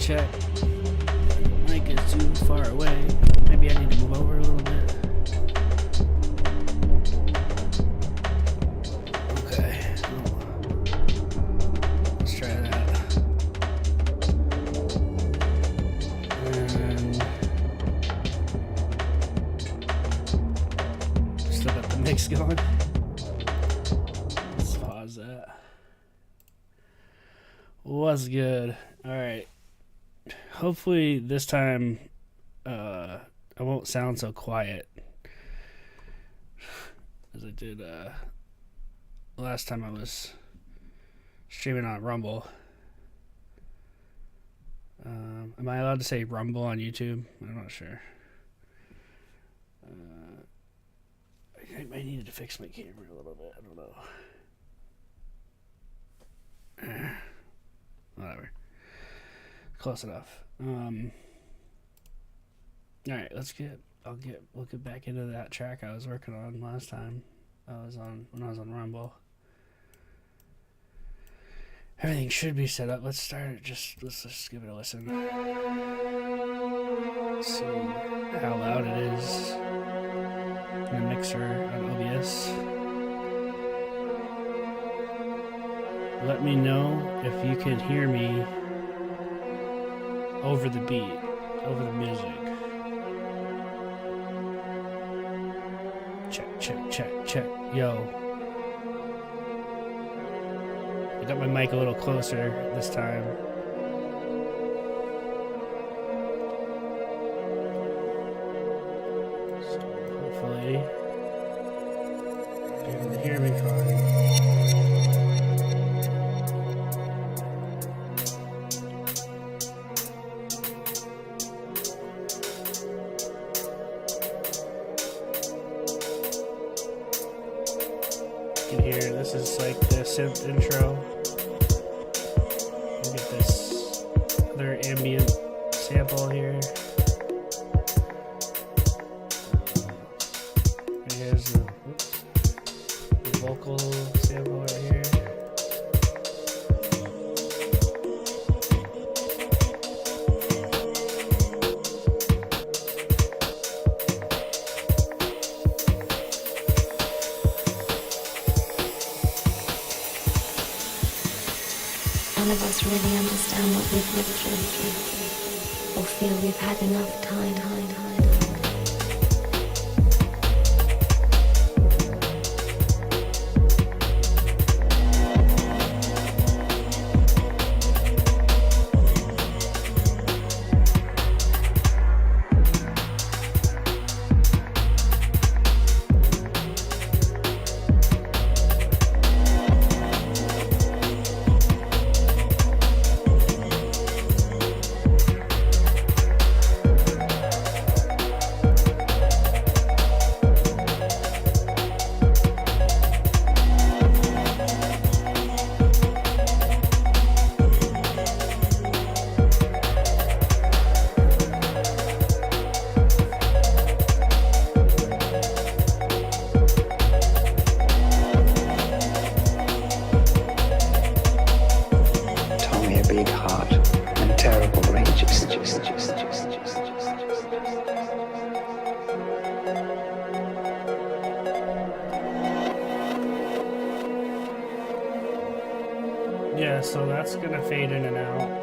check. Mic is too far away. Maybe I need to move over a little bit. Okay. Let's try that. And still got the mix going. Let's pause that. What's good? All right. Hopefully this time I won't sound so quiet as I did last time I was streaming on Rumble. Am I allowed to say Rumble on YouTube? I'm not sure. I needed to fix my camera a little bit. I don't know. Whatever. Close enough. Alright, we'll get back into that track I was working on last time. When I was on Rumble. Everything should be set up. Let's just give it a listen. See how loud it is in the mixer on OBS. Let me know if you can hear me over the beat, over the music. Check. Yo. I got my mic a little closer this time. So hopefully you can hear me fine. This is like the synth intro. We'll get this other ambient sample here. Here's the vocal sample right here. None of us really understand what we've lived through, or feel we've had enough time. Yeah, so that's gonna fade in and out.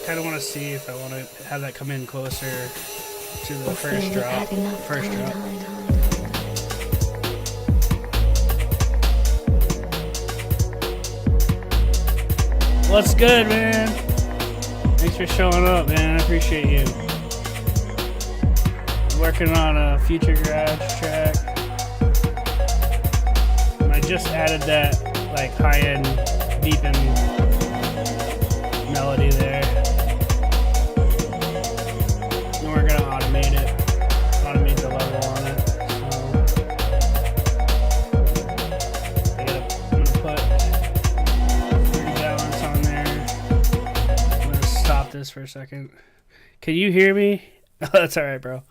Kind of want to see if I want to have that come in closer to the or feel first we've drop. had enough First time. drop. What's good, man? Thanks for showing up, man. I appreciate you. Working on a future garage track. And I just added that like high-end beeping melody there. And we're gonna automate it. Automate the level on it. So I'm gonna put 30 gallons on there. I'm gonna stop this for a second. Can you hear me? Oh, that's alright, bro.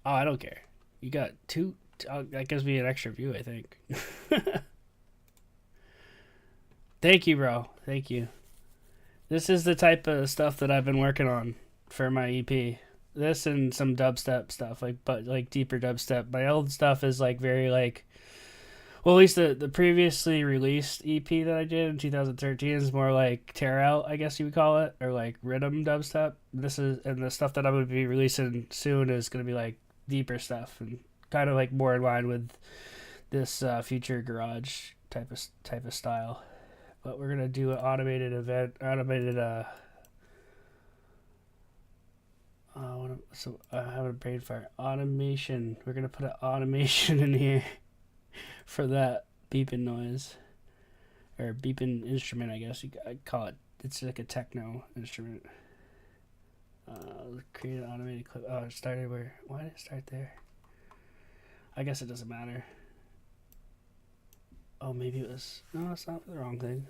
Oh, I don't care. You got two. That gives me an extra view, I think. Thank you, bro. Thank you. This is the type of stuff that I've been working on for my EP. This and some dubstep stuff, like deeper dubstep. My old stuff is like very like, well, at least the previously released EP that I did in 2013 is more like tear out, I guess you would call it, or like rhythm dubstep. And the stuff that I'm going to be releasing soon is going to be like deeper stuff and kind of like more in line with this future garage type of style. But we're gonna do an automated so I have a brain fire. Automation. We're gonna put an automation in here for that beeping noise. Or beeping instrument, I guess I'd call it. It's like a techno instrument. Create an automated clip. Oh, it started where? Why did it start there? I guess it doesn't matter. Oh, maybe it was... No, it's not the wrong thing.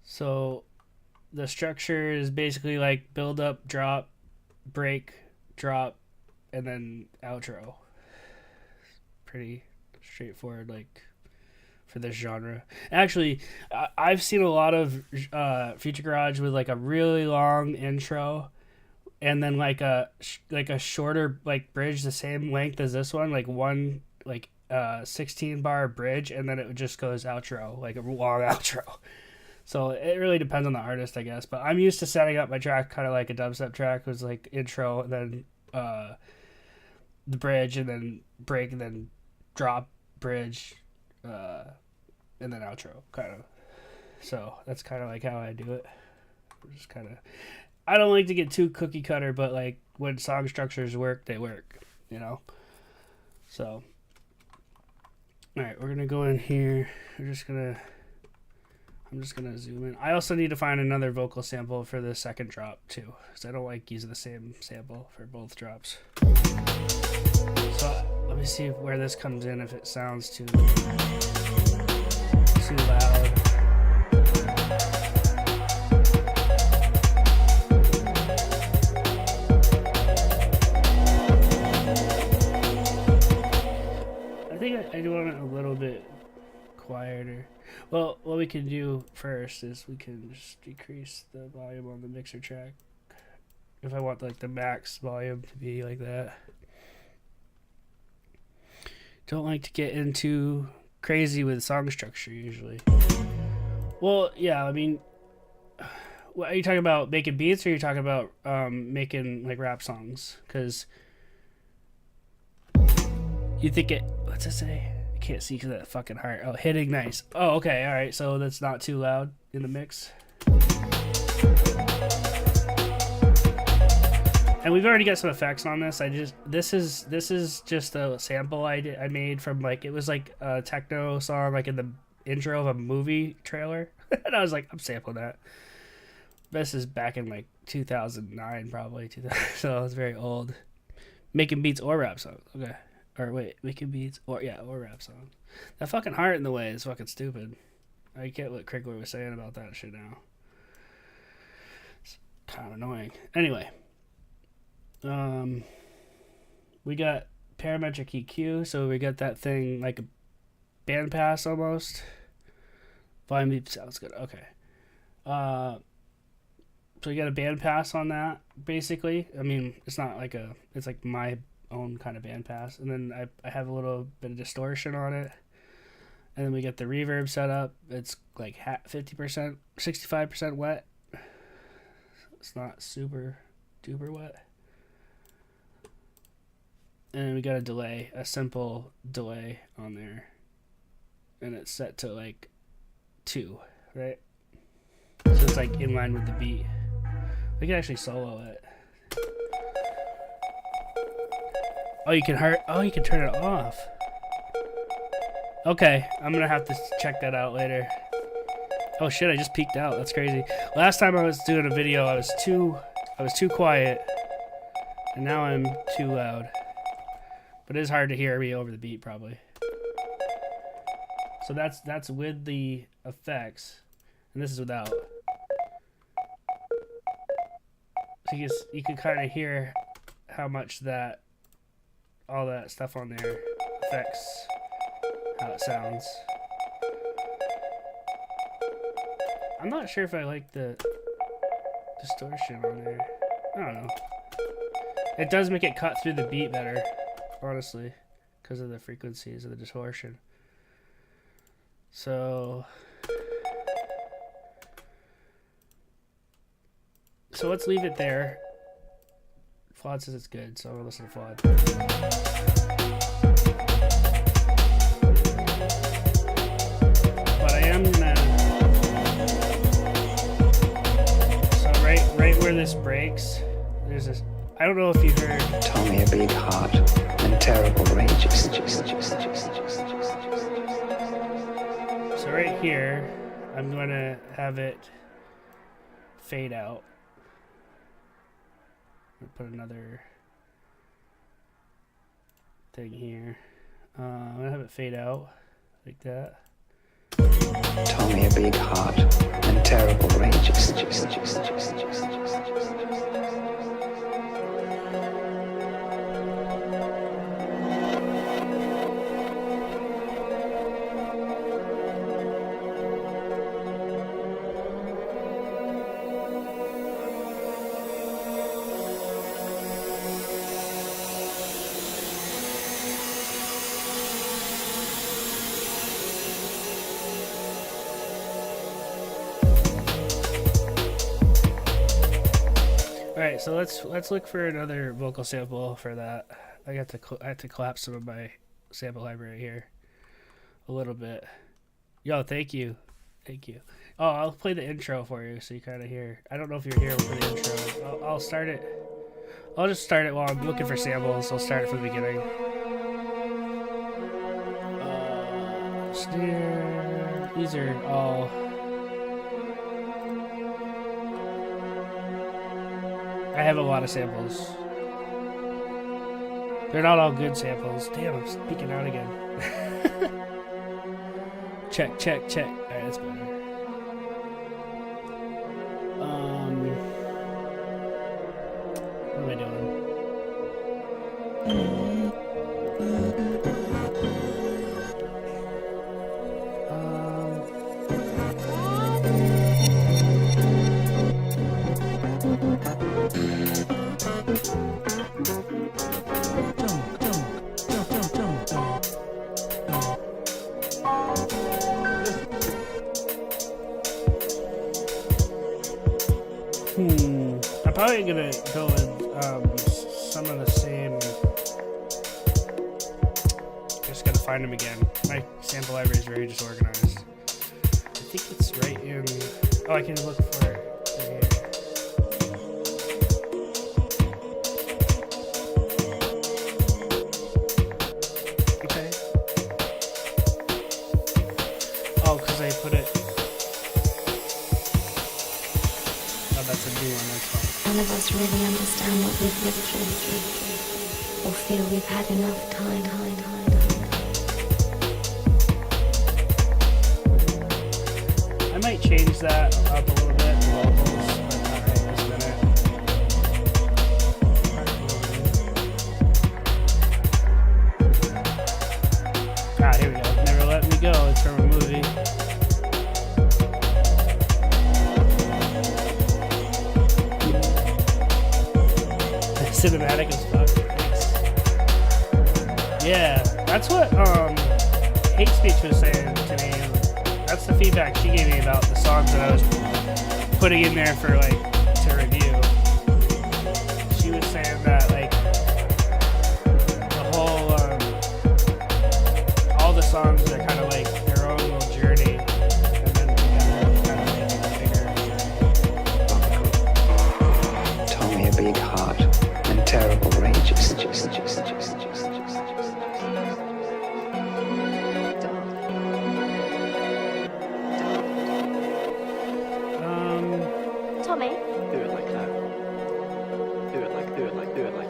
So, the structure is basically like build up, drop, break, drop, and then outro. Pretty straightforward, like, for this genre. Actually, I've seen a lot of Future Garage with like a really long intro, and then like a shorter like bridge the same length as this one, like one like 16 bar bridge, and then it just goes outro, like a long outro. So it really depends on the artist, I guess. But I'm used to setting up my track kind of like a dubstep track. It was like intro, and then the bridge, and then break, and then drop, bridge, and then outro, kind of. So that's kind of like how I do it. Just kind of, I don't like to get too cookie cutter, but like when song structures work, they work, you know. So, all right, we're gonna go in here. I'm just gonna zoom in. I also need to find another vocal sample for the second drop too, because I don't like using the same sample for both drops. So let me see where this comes in, if it sounds too loud. I think I do want it a little bit quieter. Well, what we can do first is we can just decrease the volume on the mixer track. If I want like the max volume to be like that. Don't like to get into crazy with song structure usually. Well, yeah, I mean, what, are you talking about making beats, or are you talking about making like rap songs? Because you think it, what's it say? I can't see because of that fucking heart. Oh, hitting nice. Oh, okay, all right. So that's not too loud in the mix. And we've already got some effects on this. This is just a sample I made from like, it was like a techno song like in the intro of a movie trailer. And I was like, I'm sampling that. This is back in like 2009 probably. So it's very old. Making beats or rap songs. Okay. Or wait, making beats or rap songs. That fucking heart in the way is fucking stupid. I get what Crickler was saying about that shit now. It's kind of annoying. Anyway. We got parametric EQ, so we got that thing like a bandpass almost. Volume beep sounds good. Okay. So you got a bandpass on that, basically. I mean, it's not like it's like my own kind of bandpass. And then I have a little bit of distortion on it. And then we get the reverb set up. It's like 50%, 65% wet. It's not super Duber what? And we got a delay, a simple delay on there. And it's set to like 2, right? So it's like in line with the beat. We can actually solo it. Oh, you can turn it off. Okay, I'm gonna have to check that out later. Oh shit, I just peeked out. That's crazy. Last time I was doing a video, I was too quiet. And now I'm too loud. But it is hard to hear me over the beat probably. So that's with the effects. And this is without. So you can kind of hear how much all that stuff on there affects how it sounds. I'm not sure if I like the distortion on there. I don't know. It does make it cut through the beat better, honestly, because of the frequencies of the distortion. So let's leave it there. Flawed says it's good, so I'm gonna listen to Flawed. But I am gonna. So right where this breaks, there's this. I don't know if you heard. Tommy, a big heart and terrible rages. So right here, I'm gonna have it fade out. Put another thing here. I'm gonna have it fade out like that. Tommy, a big heart and terrible rages. Alright, so let's look for another vocal sample for that. I had to collapse some of my sample library here a little bit. Yo, thank you. Oh, I'll play the intro for you so you kind of hear. I don't know if you're here for the intro. I'll start it. I'll just start it while I'm looking for samples. I'll start it from the beginning. Snare. These are all. I have a lot of samples. They're not all good samples. Damn, I'm speaking out again. Check. Alright, that's better. What am I doing? I'm probably gonna go with some of the same. Just gotta find them again. My sample library is very disorganized. I think it's right in. Oh, I can look for it right here. Okay. Oh, because I put it. Oh, that's a new one. That's fine. None of us really understand what we've lived through, or feel we've had enough time. I might change that up a little bit, the vocals, but not right this minute. Ah, here we go. Never Let Me Go. It's from a movie. Cinematic as fuck. Thanks. Yeah, that's what Hate Speech was saying to me. That's the feedback she gave me about the songs that I was putting in there for like to review. Tommy? Do it like that. Do it like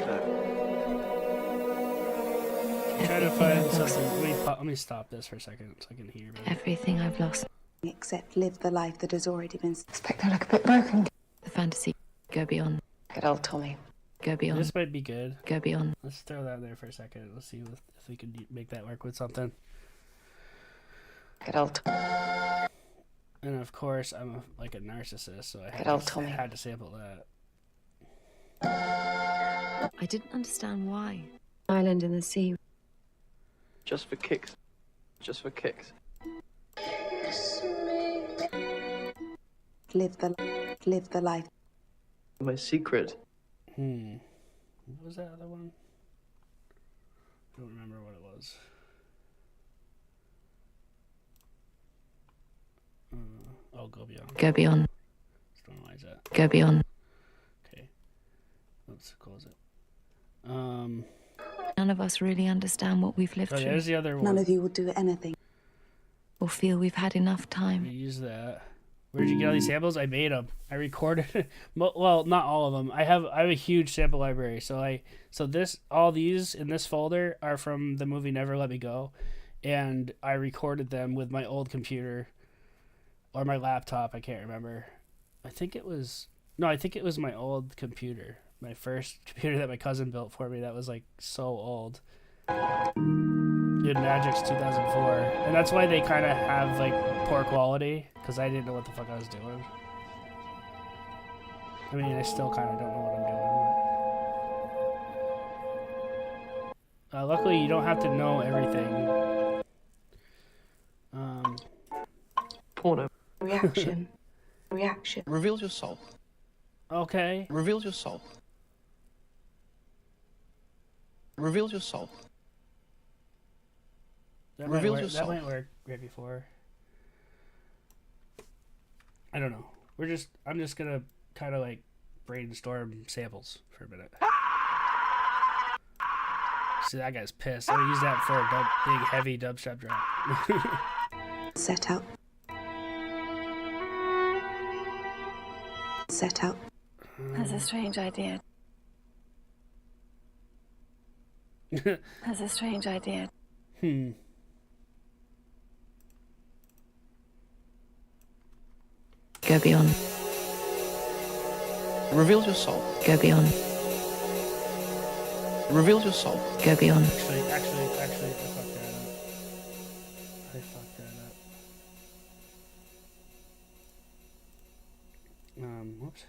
that. Try to find something. Let me stop this for a second so I can hear. Everything I've lost. Except live the life that has already been. Expect I look a bit broken. The fantasy. Go beyond. Good old Tommy. Go beyond. This might be good. Go beyond. Let's throw that there for a second. Let's see if we can make that work with something. Good old Tommy. And of course, I'm like a narcissist, so I Good old Tommy. had to sample that. I didn't understand why. Island in the sea. Just for kicks. Just for kicks. Live the life. My secret. What was that other one? I don't remember what it was. Go beyond. Go beyond. Just don't know why is that. Go beyond. Okay. Let's close it. None of us really understand what we've lived So through. there's the other one. None of you will do anything. Or feel we've had enough We time. use that. Where'd you get all these samples? I made them. I recorded. Well, not all of them. I have a huge sample library. All these in this folder are from the movie Never Let Me Go, and I recorded them with my old computer or my laptop. I can't remember. I think it was my old computer. My first computer that my cousin built for me. That was like so old. Dude, Magic's 2004, and that's why they kind of have like poor quality, because I didn't know what the fuck I was doing. I mean, I still kind of don't know what I'm doing. Luckily, you don't have to know everything. Porno. Reaction. Reveals your soul. Okay. Reveals your soul. Reveals your soul. That Reveals might work. yourself. That might work right before. I don't know. I'm just gonna kind of like brainstorm samples for a minute. See, that guy's pissed. I use that for a big, heavy dubstep drop. Set out. That's a strange idea. That's a strange idea. Go beyond. Reveals your soul. Go beyond. Reveals your soul. Go beyond. Actually, I fucked that up. Whoops.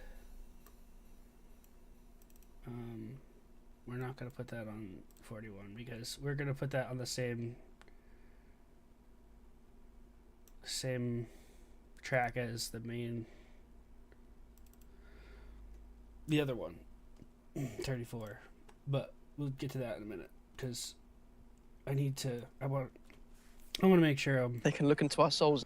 We're not gonna put that on 41 because we're gonna put that on the same track as the other one, 34. But we'll get to that in a minute because I want to make sure They can look into our souls.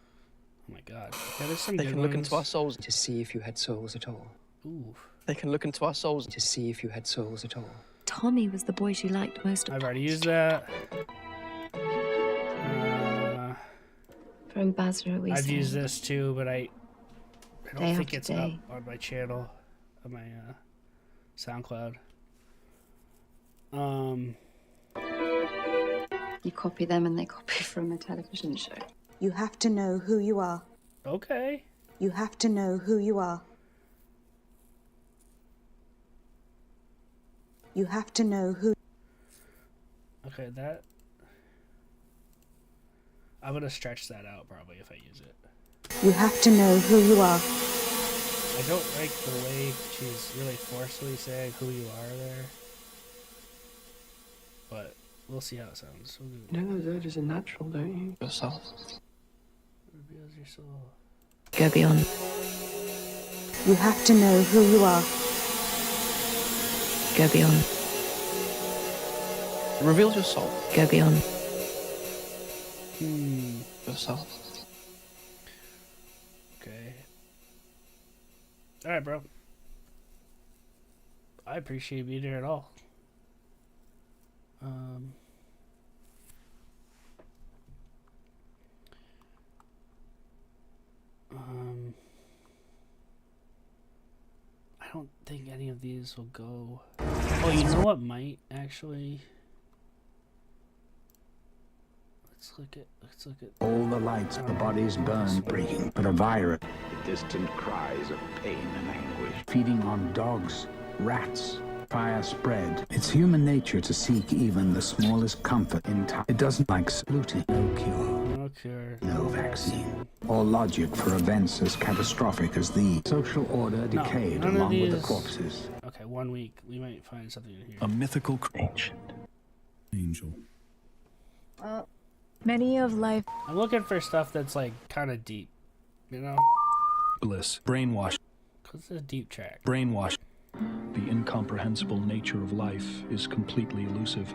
Oh my god. Yeah, there's some They good can look ones. into our souls. To see if you had souls at all. Ooh. They can look into our souls. To see if you had souls at all. Tommy was the boy she liked most. I've already used that. From Basra, we I've sang. used this too, but I don't Day think after it's day. up on my channel, on my SoundCloud. You copy them and they copy from a television show. You have to know who you are. Okay. You have to know who you are. You have to know who. Okay, that. I'm gonna stretch that out probably if I use it. You have to know who you are. I don't like the way she's really forcefully saying who you are there. But we'll see how it sounds. We'll do it. You know those urges are natural, don't you? Yourself. Reveals your soul. Go beyond. You have to know who you are. Go beyond. Reveals your soul. Go beyond. Yourself. Okay. Alright, bro. I appreciate being here at all. don't think any of these will go. Oh, you know what might actually? Let's look at. All the lights, the bodies burn, breaking, but a virus. The distant cries of pain and anguish. Feeding on dogs, rats, fire spread. It's human nature to seek even the smallest comfort in time. It doesn't like looting. No cure. No cure. No vaccine. Or logic for events as catastrophic as these. Social order decayed along with the corpses. Okay, 1 week. We might find something in here. A mythical Ancient angel. Many of life. I'm looking for stuff that's like kind of deep, you know? Bliss. Brainwash. Cause it's a deep track. Brainwash. The incomprehensible nature of life is completely elusive.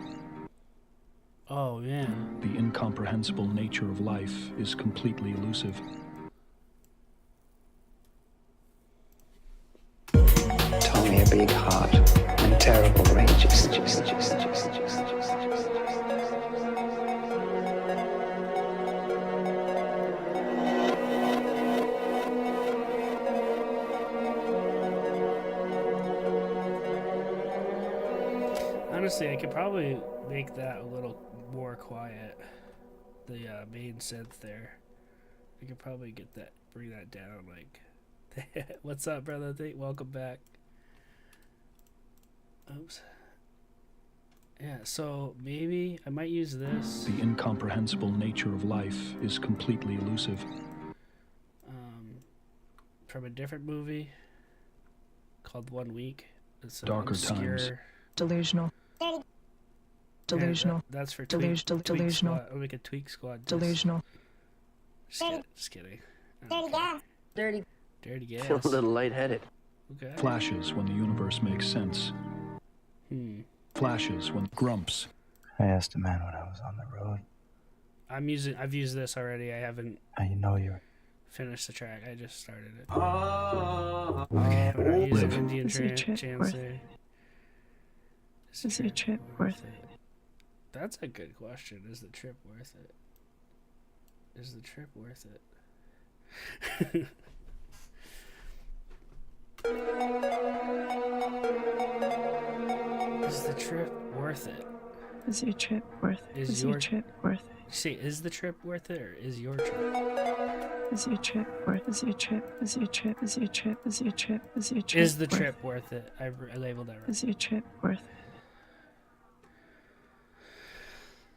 Oh man. The incomprehensible nature of life is completely elusive. Tommy a big heart and terrible rages. Honestly, I could probably make that a little more quiet. The main synth there. I could probably bring that down. Like, what's up, brother? Welcome back. Oops. Yeah, so maybe I might use this. The incomprehensible nature of life is completely elusive. From a different movie called 1 Week. It's an Darker obscure... Times. Delusional. Delusional. That's for Delusional. Delusional. I'll make a Tweak Squad. Delusional. Just kidding. Dirty gas. Dirty gas. Feel a little lightheaded. Okay. Flashes when the universe makes sense. Flashes when grumps. I asked a man when I was on the road. I've used this already. I haven't You know you're finished the track. I just started it. Okay, we're not using Indian Is your trip chance. Is your trip worth it? That's a good question. Is the trip worth it? Is the trip worth it? Is the trip worth it? Is your trip worth it? Is your trip worth it? See, is the trip worth it, or is your trip? Is your trip worth? Is your trip? Is your trip? Is your trip? Is your trip? Is your trip? Is the trip worth it? I labeled that right. Is your trip worth it?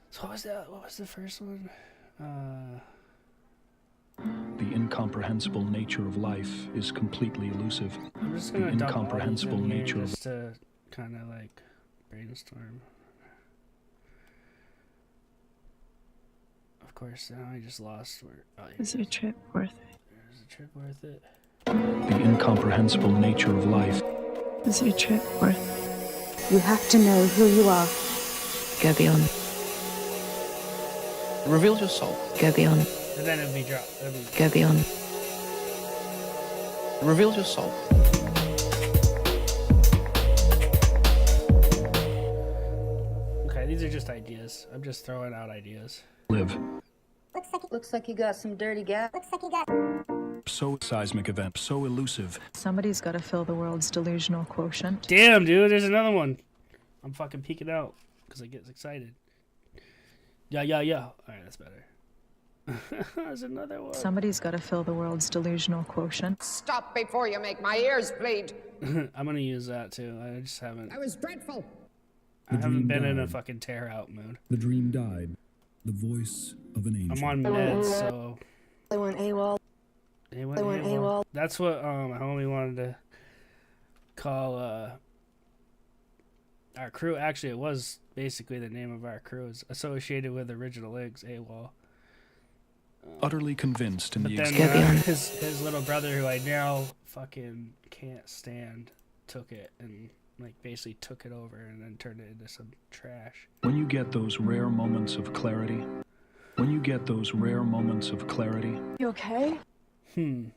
So what was that? What was the first one? The incomprehensible nature of life is completely elusive. I'm just The gonna dump all these incomprehensible in here nature of just to kind of like brainstorm. Of course, now I just lost where. Oh, Is your trip worth it? Is the trip worth it? the incomprehensible nature of life. Is your trip worth it? You have to know who you are. Go beyond. Reveal your soul. Go beyond. And then it'd be dropped. Go beyond. Reveal your soul. Okay, these are just ideas. I'm just throwing out ideas. Live. Looks like you got some dirty gas. So seismic event, so elusive. Somebody's got to fill the world's delusional quotient. Damn, dude, there's another one. I'm fucking peeking out because I get excited. Yeah. All right, that's better. There's another one. Somebody's got to fill the world's delusional quotient. Stop before you make my ears bleed. I'm gonna use that too. I just haven't. That was dreadful. I haven't been in a fucking tear out mood. The dream died. The voice of an angel. I'm on meds, so. They went AWOL. They went AWOL. That's what my homie wanted to call our crew. Actually, it was basically the name of our crew. It's associated with Original Links, AWOL. Utterly convinced in But the then his little brother, who I now fucking can't stand, took it and like basically took it over and then turned it into some trash. When you get those rare moments of clarity, when you get those rare moments of clarity, You okay? when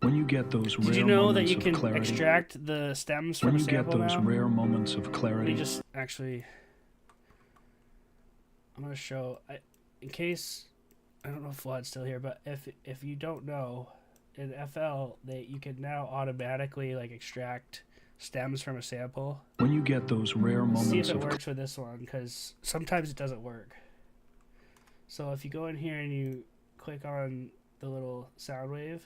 you get those rare Did you know that moments you of can clarity, extract the stems from when a you get sample those now? rare moments of Let clarity, me just actually. I'm gonna show. In case I don't know if Vlad's still here, but if you don't know, in FL you can now automatically like extract stems from a sample. When you get those rare See if moments it of works with this one, because sometimes it doesn't work. So if you go in here and you click on the little sound wave,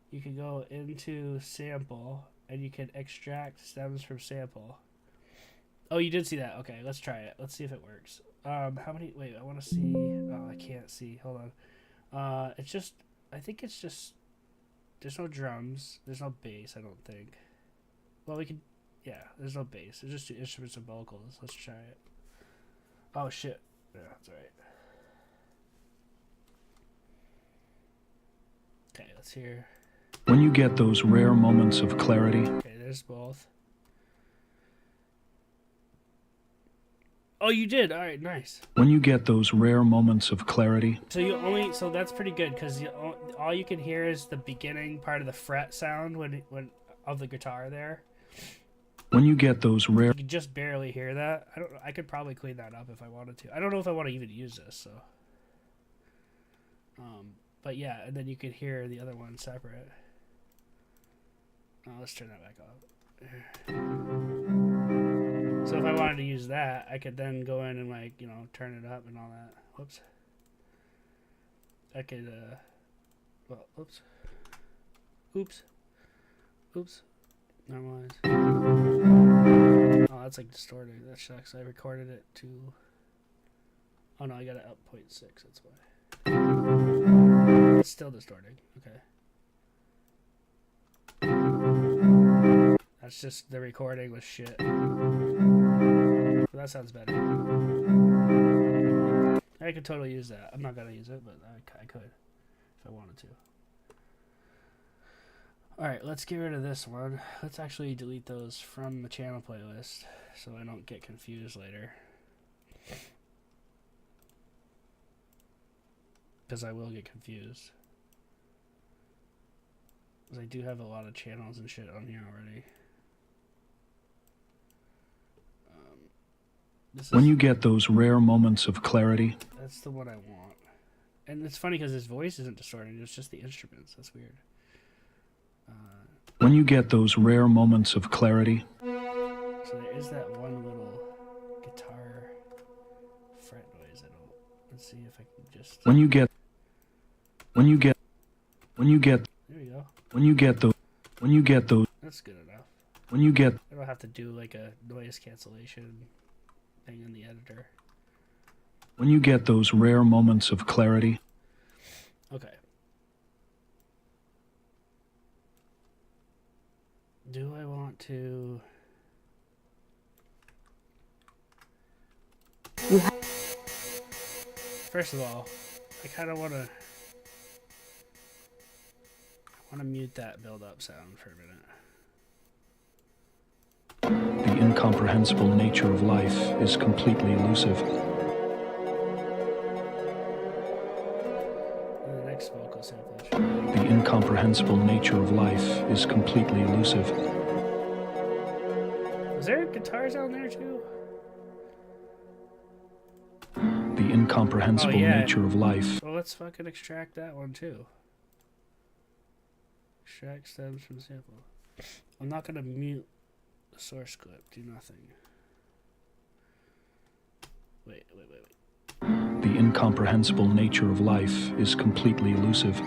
you can go into sample and you can extract stems from sample. Oh, you did see that. Okay, let's try it. Let's see if it works. How many? Wait, I want to see. Oh, I can't see. Hold on. It's just. I think it's just. There's no drums. There's no bass. I don't think. Well, we can. Yeah, there's no bass. There's just two instruments and vocals. Let's try it. Oh shit. Yeah, that's alright. Okay, let's hear. When you get those rare moments of clarity. Okay, there's both. Oh, you did. All right, nice. When you get those rare moments of clarity. So that's pretty good because all you can hear is the beginning part of the fret sound when of the guitar there. When you get those rare. You can just barely hear that. I could probably clean that up if I wanted to. I don't know if I want to even use this. So. But yeah, and then you could hear the other one separate. Oh, let's turn that back off. So if I wanted to use that, I could then go in and turn it up and all that. Whoops. I could well, oops. Oops. Normalize. Oh, that's like distorted. That sucks. I recorded it to. Oh no, I got it up 0.6. That's why. It's still distorting. Okay. That's just the recording was shit. That sounds better. I could totally use that. I'm not gonna use it, but I could if I wanted to. Alright, let's get rid of this one. Let's actually delete those from the channel playlist so I don't get confused later. Because I will get confused. Because I do have a lot of channels and shit on here already. When you get those rare moments of clarity. That's the one I want. And it's funny because his voice isn't distorted, it's just the instruments. That's weird. When you get those rare moments of clarity. So there is that one little guitar fret noise. Let's see if I can just. When you get. There we go. When you get those. That's good enough. When you get. I don't have to do like a noise cancellation thing in the editor. When you get those rare moments of clarity. Okay. Do I want to... First of all, I kind of want to mute that build-up sound for a minute. The incomprehensible nature of life is completely elusive. The next vocal sample. The incomprehensible nature of life is completely elusive. Was there guitars down there too? The incomprehensible nature of life. Well, let's fucking extract that one too. Extract stems from sample. I'm not gonna mute the source clip. Do nothing. Wait. The incomprehensible nature of life is completely elusive.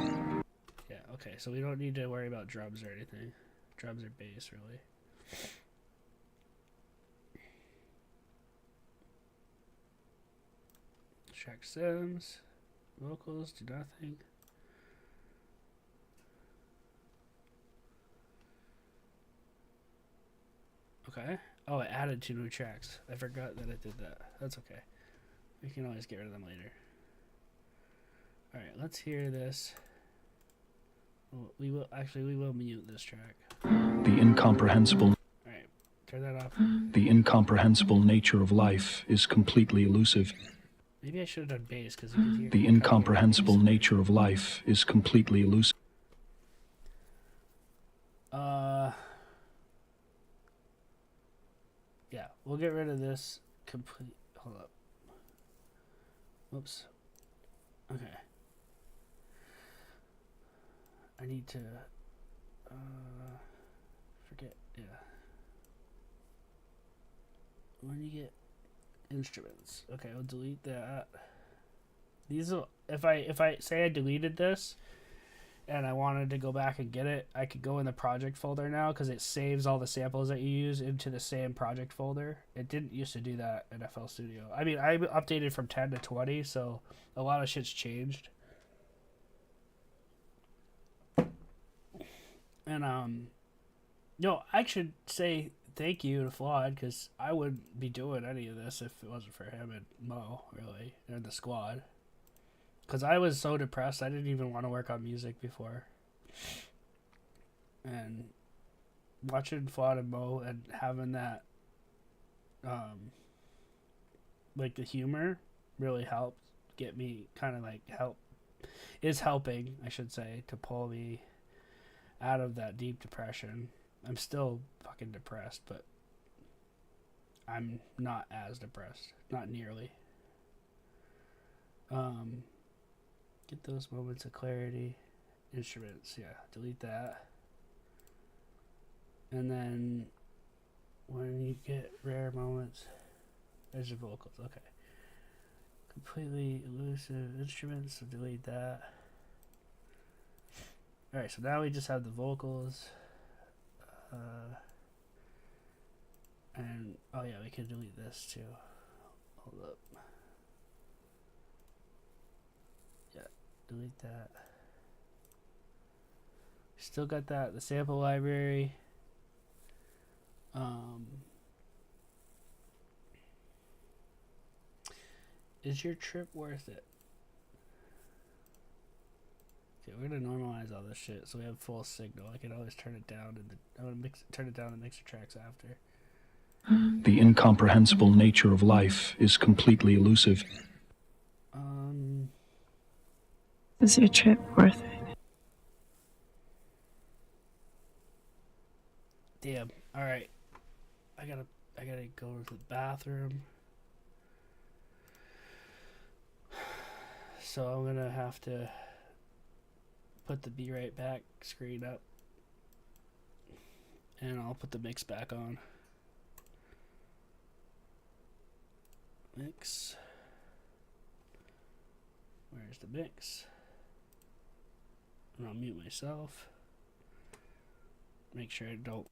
Yeah, okay, so we don't need to worry about drums or anything. Drums or bass, really. Track stems, vocals, do nothing. Okay. Oh, I added 2 new tracks. I forgot that I did that. That's okay. We can always get rid of them later. Alright, let's hear this. Well, we will mute this track. The incomprehensible. Alright, turn that off. The incomprehensible nature of life is completely elusive. Maybe I should have done bass because you could hear. The incomprehensible nature of life is completely elusive. Yeah, we'll get rid of this complete. Hold up. Whoops. Okay. I need to forget. Yeah. when you get instruments. Okay, I'll delete that. These will, if I say I deleted this and I wanted to go back and get it, I could go in the project folder now because it saves all the samples that you use into the same project folder. It didn't used to do that in FL Studio. I mean, I updated from 10 to 20, so a lot of shit's changed. And no, I should say thank you to Flawed, because I wouldn't be doing any of this if it wasn't for him and Mo, really, and the squad. Because I was so depressed, I didn't even want to work on music before. And watching Flawed and Mo and having that, like the humor really helped get me kind of like is helping, I should say, to pull me out of that deep depression. I'm still fucking depressed, but I'm not as depressed. Not nearly. Get those moments of clarity. Instruments, yeah. Delete that. And then when you get rare moments, there's your vocals. Okay. Completely elusive instruments, so delete that. Alright, so now we just have the vocals. And oh yeah, we can delete this too. Hold up. Yeah, delete that. Still got that, the sample library. Is your trip worth it? Okay, we're gonna normalize all this shit so we have full signal. I can always turn it down I'm gonna turn it down and mix the tracks after. The incomprehensible nature of life is completely elusive. Is your trip worth it? Damn. Alright. I gotta go to the bathroom. So I'm gonna have to put the Be Right Back screen up. And I'll put the mix back on. Mix. Where's the mix? And I'll mute myself. Make sure I don't.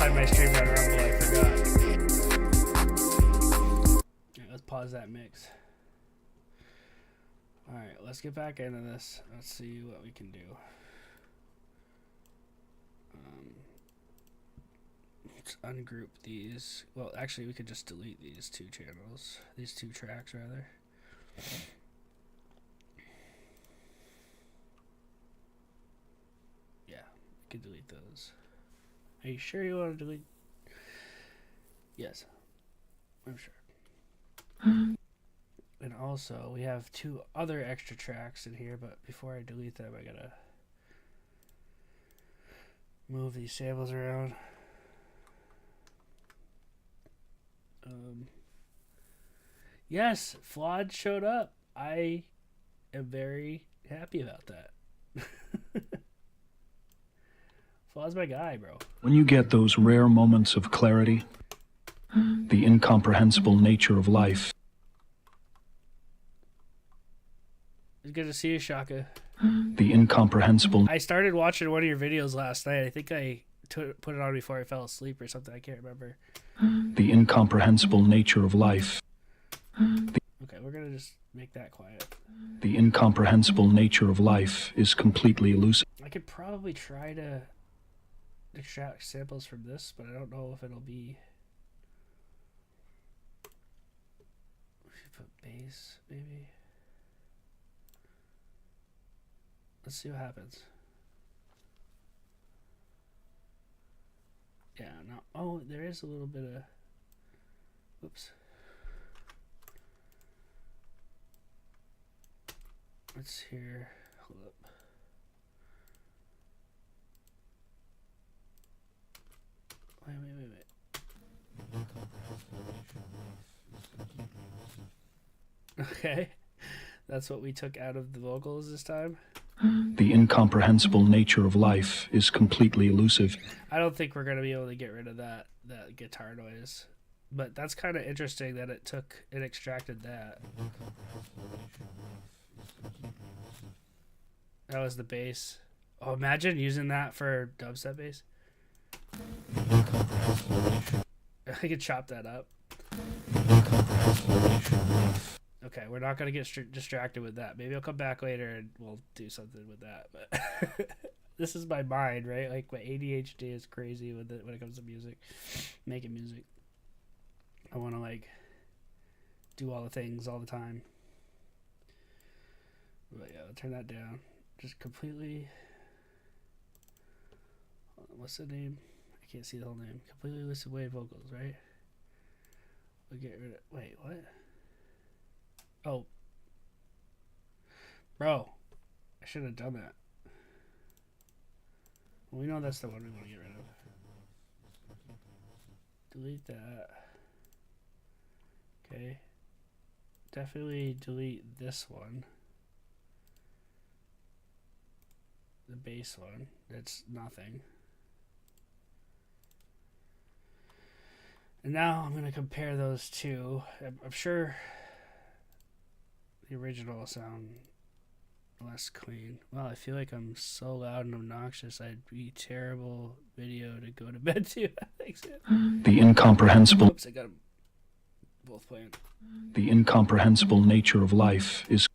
time I streamed on Rumble, I forgot. Okay, let's pause that mix. Alright, let's get back into this. Let's see what we can do. Let's ungroup these. Well, actually, we could just delete these two channels. These two tracks, rather. Yeah, we can delete those. Are you sure you want to delete? Yes, I'm sure. And also, we have two other extra tracks in here, but before I delete them, I gotta move these samples around. Yes, Flawed showed up. I am very happy about that. Flawed's my guy, bro. When you get those rare moments of clarity, the incomprehensible nature of life. It's good to see you, Shaka. The incomprehensible. I started watching one of your videos last night. I think I put it on before I fell asleep or something. I can't remember. The incomprehensible nature of life. Okay, we're gonna just make that quiet. The incomprehensible nature of life is completely elusive. I could probably try to extract samples from this, but I don't know if it'll be. We should put bass, maybe. Let's see what happens. Yeah, no. Oh, there is a little bit of. Whoops. Let's hear. Hold up. Wait. Okay. That's what we took out of the vocals this time. The incomprehensible nature of life is completely elusive. I don't think we're going to be able to get rid of that guitar noise. But that's kind of interesting that it extracted that. That was the bass. Oh, imagine using that for dubstep bass. I could chop that up. Okay, we're not going to get distracted with that. Maybe I'll come back later and we'll do something with that. But this is my mind, right? Like, my ADHD is crazy with it when it comes to music. Making music. I want to, like, do all the things all the time. But yeah, I'll turn that down. Just completely... What's the name? I can't see the whole name. Completely listed wave vocals, right? We'll get rid of... Wait, what? Oh. Bro. I should have done that. Well, we know that's the one we want to get rid of. Delete that. Okay. Definitely delete this one. The bass one. That's nothing. And now I'm going to compare those two. I'm sure the original will sound less clean. Wow, I feel like I'm so loud and obnoxious. I'd be terrible video to go to bed to. Thanks, man. The incomprehensible. Oops, I got them both playing. The incomprehensible nature of life is.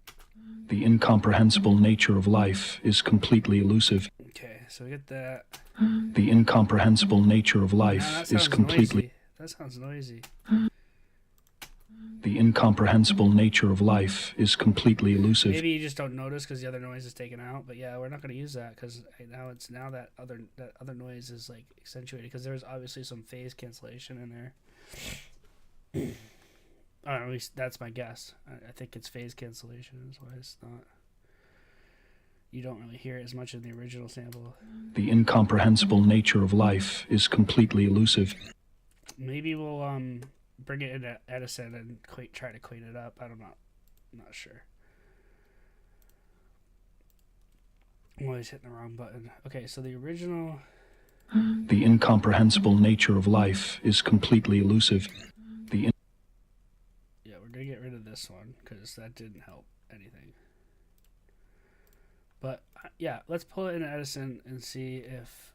The incomprehensible nature of life is completely elusive. Okay, so we get that. The incomprehensible nature of life is completely. Noisy. That sounds noisy. The incomprehensible nature of life is completely elusive. Maybe you just don't notice because the other noise is taken out. But yeah, we're not going to use that because now that other noise is like accentuated because there's obviously some phase cancellation in there. At least that's my guess. I think it's phase cancellation. That's why it's not. You don't really hear it as much in the original sample. The incomprehensible nature of life is completely elusive. Maybe we'll bring it into Edison and try to clean it up. I'm not sure. I'm always hitting the wrong button. Okay, so the original. The incomprehensible nature of life is completely elusive. Yeah, we're gonna get rid of this one because that didn't help anything. But yeah, let's pull it into Edison and see if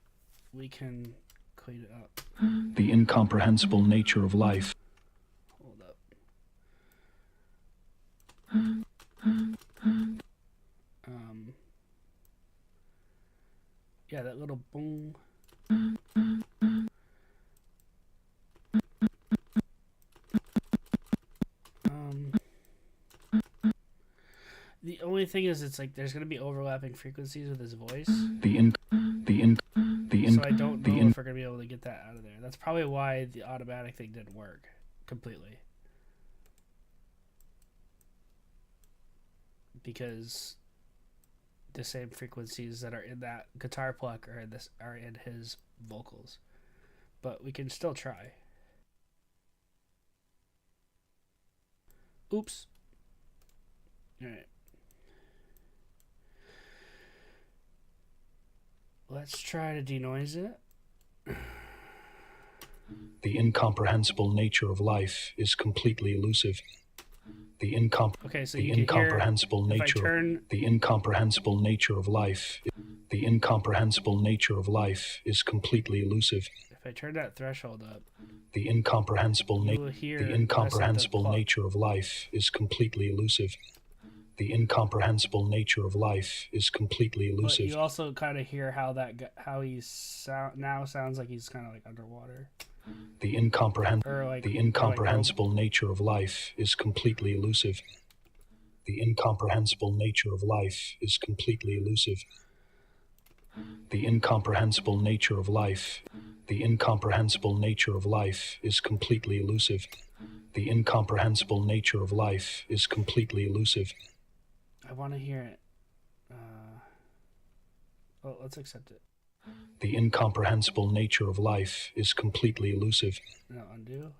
we can clean it up. The incomprehensible nature of life. Hold up. Yeah, that little boom. The only thing is, it's like there's gonna be overlapping frequencies with his voice. So I don't know if we're gonna be able to get that out of there. That's probably why the automatic thing didn't work completely. Because the same frequencies that are in that guitar pluck are in his vocals. But we can still try. Oops. Alright. Let's try to denoise it. The incomprehensible nature of life is completely elusive. The incomprehensible nature. The incomprehensible nature of life. The incomprehensible nature of life is completely elusive. If I turn that threshold up, the incomprehensible nature of life is completely elusive. The incomprehensible nature of life is completely elusive. But you also kind of hear how he now sounds like he's kind of like underwater. The incomprehensible nature of life is completely elusive. The incomprehensible nature of life is completely elusive. The incomprehensible nature of life. The incomprehensible nature of life is completely elusive. The incomprehensible nature of life is completely elusive. I want to hear it. Well, let's accept it. The incomprehensible nature of life is completely elusive. No, undo.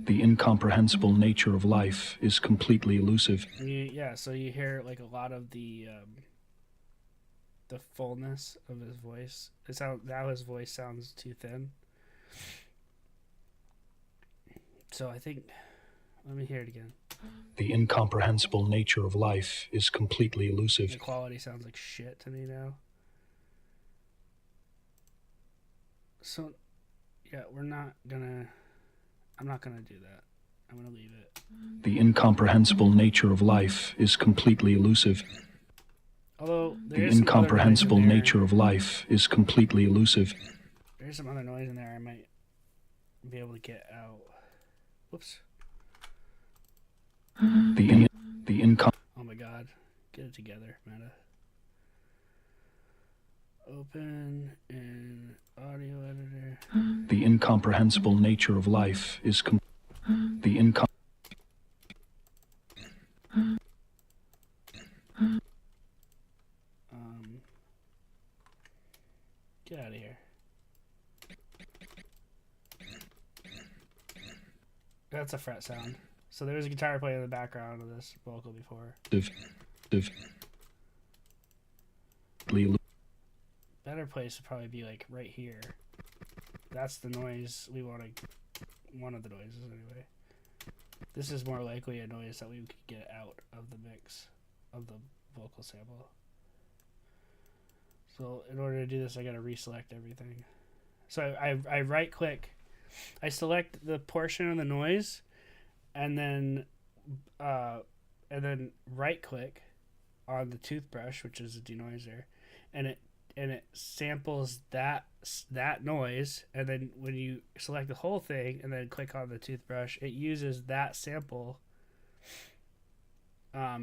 The incomprehensible nature of life is completely elusive. Yeah, so you hear like a lot of the fullness of his voice. Now his voice sounds too thin. So I think, let me hear it again. The incomprehensible nature of life is completely elusive. The quality sounds like shit to me now. So, yeah, I'm not gonna do that. I'm gonna leave it. The incomprehensible nature of life is completely elusive. Although the incomprehensible nature of life is completely elusive. There's some other noise in there I might be able to get out. Whoops. Oh my god. Get it together, Meta. Open in audio editor. The incomprehensible nature of life is Get out of here. That's a fret sound. So there was a guitar playing in the background of this vocal before. Better place would probably be like right here. That's the noise we want to... One of the noises anyway. This is more likely a noise that we could get out of the mix of the vocal sample. So in order to do this, I gotta reselect everything. So I right click, I select the portion of the noise, and then right click on the toothbrush, which is a denoiser, and it samples that noise, and then when you select the whole thing and then click on the toothbrush, it uses that sample. I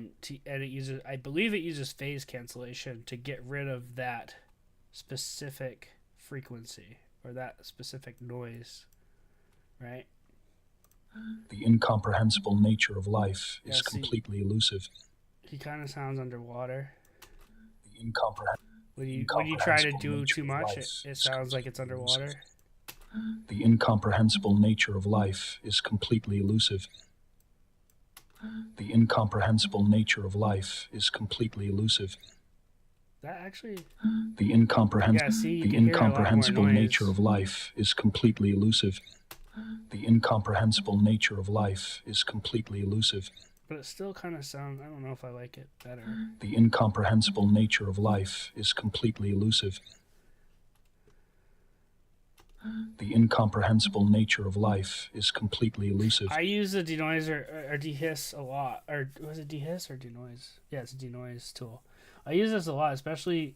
believe it uses phase cancellation to get rid of that specific frequency or that specific noise, right? The incomprehensible nature of life is completely elusive. He kind of sounds underwater. The incomprehensible. When you try to do too much, it sounds like it's underwater. The incomprehensible nature of life is completely elusive. The incomprehensible nature of life is completely elusive. That actually... The incomprehensible nature of life is completely elusive. The incomprehensible nature of life is completely elusive. But it still kind of sounds... I don't know if I like it better. The incomprehensible nature of life is completely elusive. The incomprehensible nature of life is completely elusive. I use the denoise or dehiss a lot. Or was it dehiss or denoise? Yeah, it's a denoise tool. I use this a lot, especially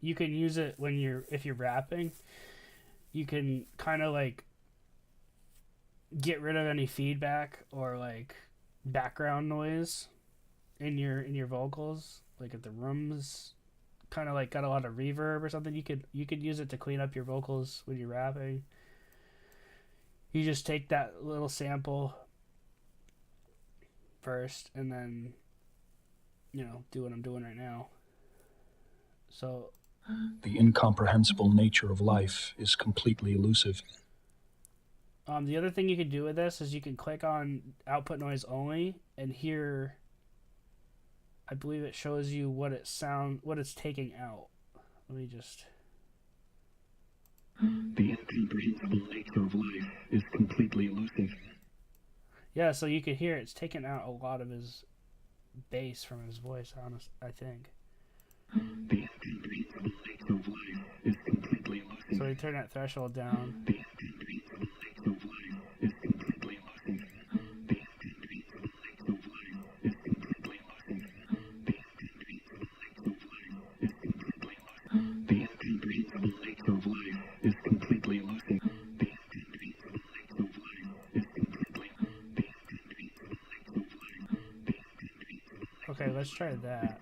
you can use it when if you're rapping. You can kind of like get rid of any feedback or like background noise in your vocals. Like if the room's kind of like got a lot of reverb or something, you could use it to clean up your vocals when you're rapping. You just take that little sample first and then do what I'm doing right now. So the incomprehensible nature of life is completely elusive. The other thing you can do with this is you can click on output noise only and hear, I believe it shows you what it's taking out. Let me just... The incomprehensible nature of life is completely elusive. Yeah, so you can hear it's taking out a lot of his bass from his voice, I think. The incomprehensible nature of life is completely elusive. So we turn that threshold down. The incomprehensible nature of life is completely elusive. The incomprehensible nature of life is completely elusive. The incomprehensible nature of life is completely elusive. The incomprehensible nature of life is completely elusive. The incomprehensible nature of life is completely Okay, let's try that.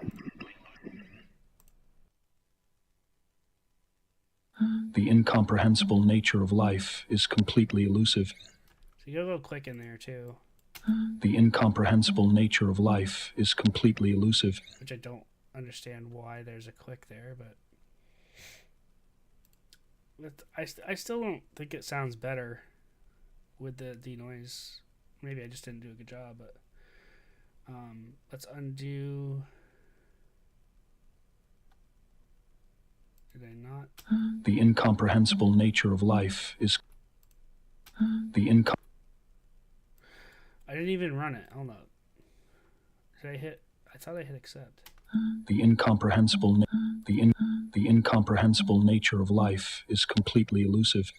The incomprehensible nature of life is completely elusive. So you got a little click in there too. The incomprehensible nature of life is completely elusive. Which I don't understand why there's a click there, but I still don't think it sounds better with the denoise. Maybe I just didn't do a good job, but let's undo. Did I not? The incomprehensible nature of life is I didn't even run it. Hold up. Did I hit? I thought I hit accept. The incomprehensible nature of life is completely elusive.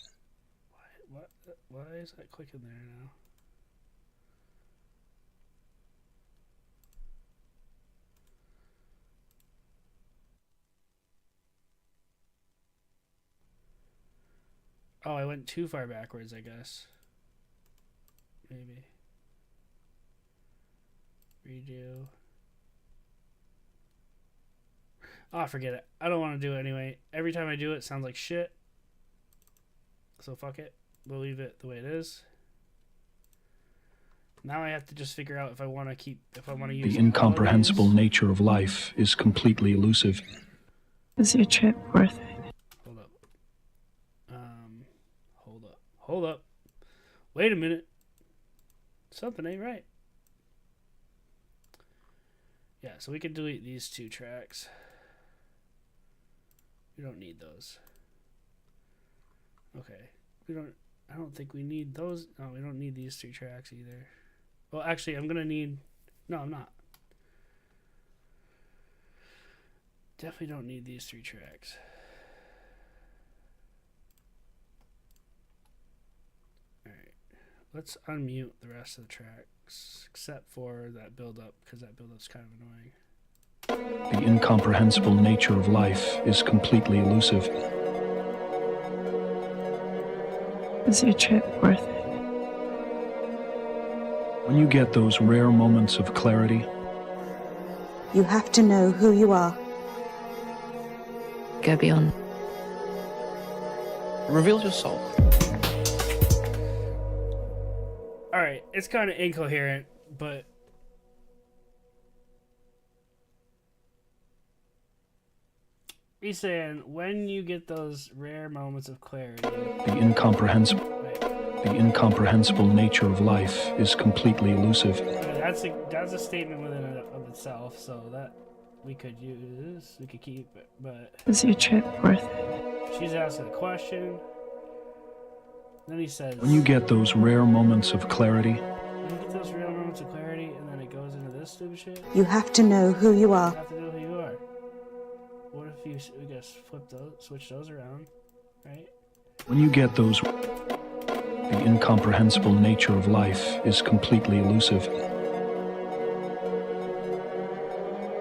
Why is that clicking there now? Oh, I went too far backwards, I guess. Maybe. Redo. Oh, forget it. I don't want to do it anyway. Every time I do it, it sounds like shit. So fuck it. We'll leave it the way it is. Now I have to just figure out if I want to use the incomprehensible nature of life is completely elusive. Is your trip worth it? Hold up. Hold up. Wait a minute. Something ain't right. Yeah, so we can delete these two tracks. We don't need those. Okay. I don't think we need those. No, we don't need these three tracks either. Well, actually, I'm gonna need... No, I'm not. Definitely don't need these three tracks. Alright. Let's unmute the rest of the tracks, except for that build-up, because that build-up's kind of annoying. The incomprehensible nature of life is completely elusive. Is your trip worth it? When you get those rare moments of clarity, you have to know who you are. Go beyond. Reveal your soul. Alright, it's kind of incoherent, but... He's saying, when you get those rare moments of clarity... The incomprehensible nature of life is completely elusive. That's a statement within of itself, so that we could use, we could keep it, but... Is your trip worth it? She's asking a question. Then he says... When you get those rare moments of clarity... When you get those rare moments of clarity, and then it goes into this stupid shit... You have to know who you are. You have to know who you are. What if we just switch those around, right? When you get those, the incomprehensible nature of life is completely elusive.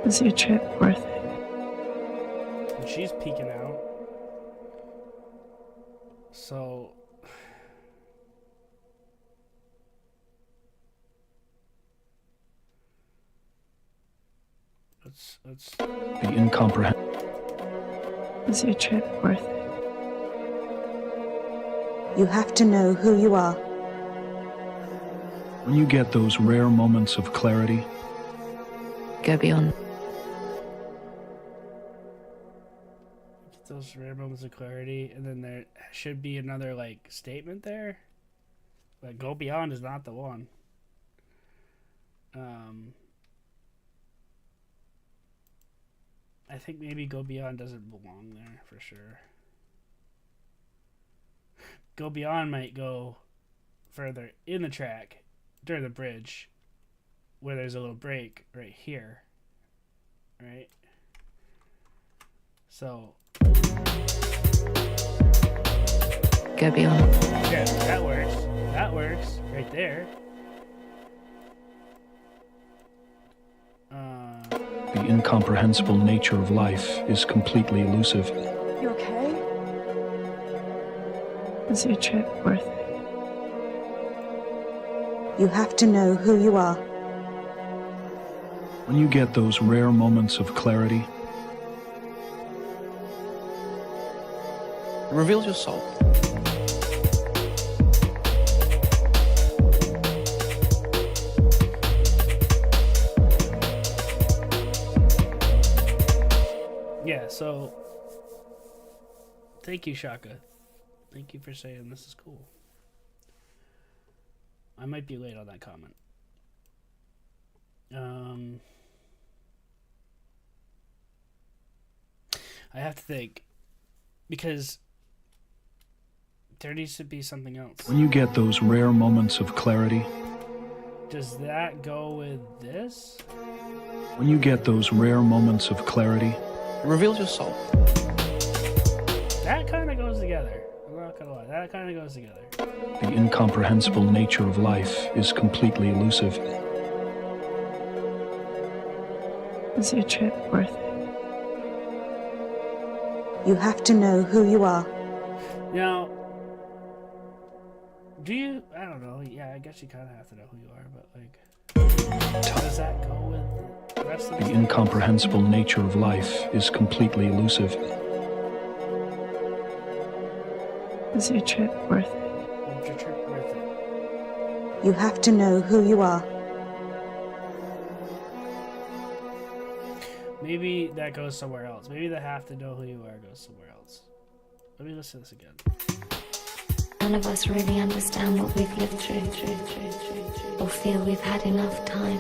Is your trip worth it? And she's peeking out. So let's The incomprehensible. Is your trip worth it? You have to know who you are. When you get those rare moments of clarity, Go beyond. get those rare moments of clarity, and then there should be another like statement there. Like go beyond is not the one. I think maybe go beyond doesn't belong there for sure. Go beyond might go further in the track during the bridge where there's a little break right here. Right? So Go beyond. yeah, that works. That works right there. the incomprehensible nature of life is completely elusive. You okay? Is your trip worth it? You have to know who you are. When you get those rare moments of clarity, reveal your soul. Yeah, so thank you, Shaka. Thank you for saying this is cool. I might be late on that comment. I have to think, because there needs to be something else. when you get those rare moments of clarity, Does that go with this? when you get those rare moments of clarity, reveal your soul. That kind of goes together. I'm not gonna lie. That kind of goes together. the incomprehensible nature of life is completely elusive. Is your trip worth it? You have to know who you are. Now, do you? I don't know. Yeah, I guess you kind of have to know who you are, but like, does that go with the rest of The incomprehensible nature of life is completely elusive. Is your trip worth it? Is your trip worth it? You have to know who you are. Maybe that goes somewhere else. Maybe the have to know who you are goes somewhere else. Let me listen to this again. None of us really understand what we've lived through, or feel we've had enough time.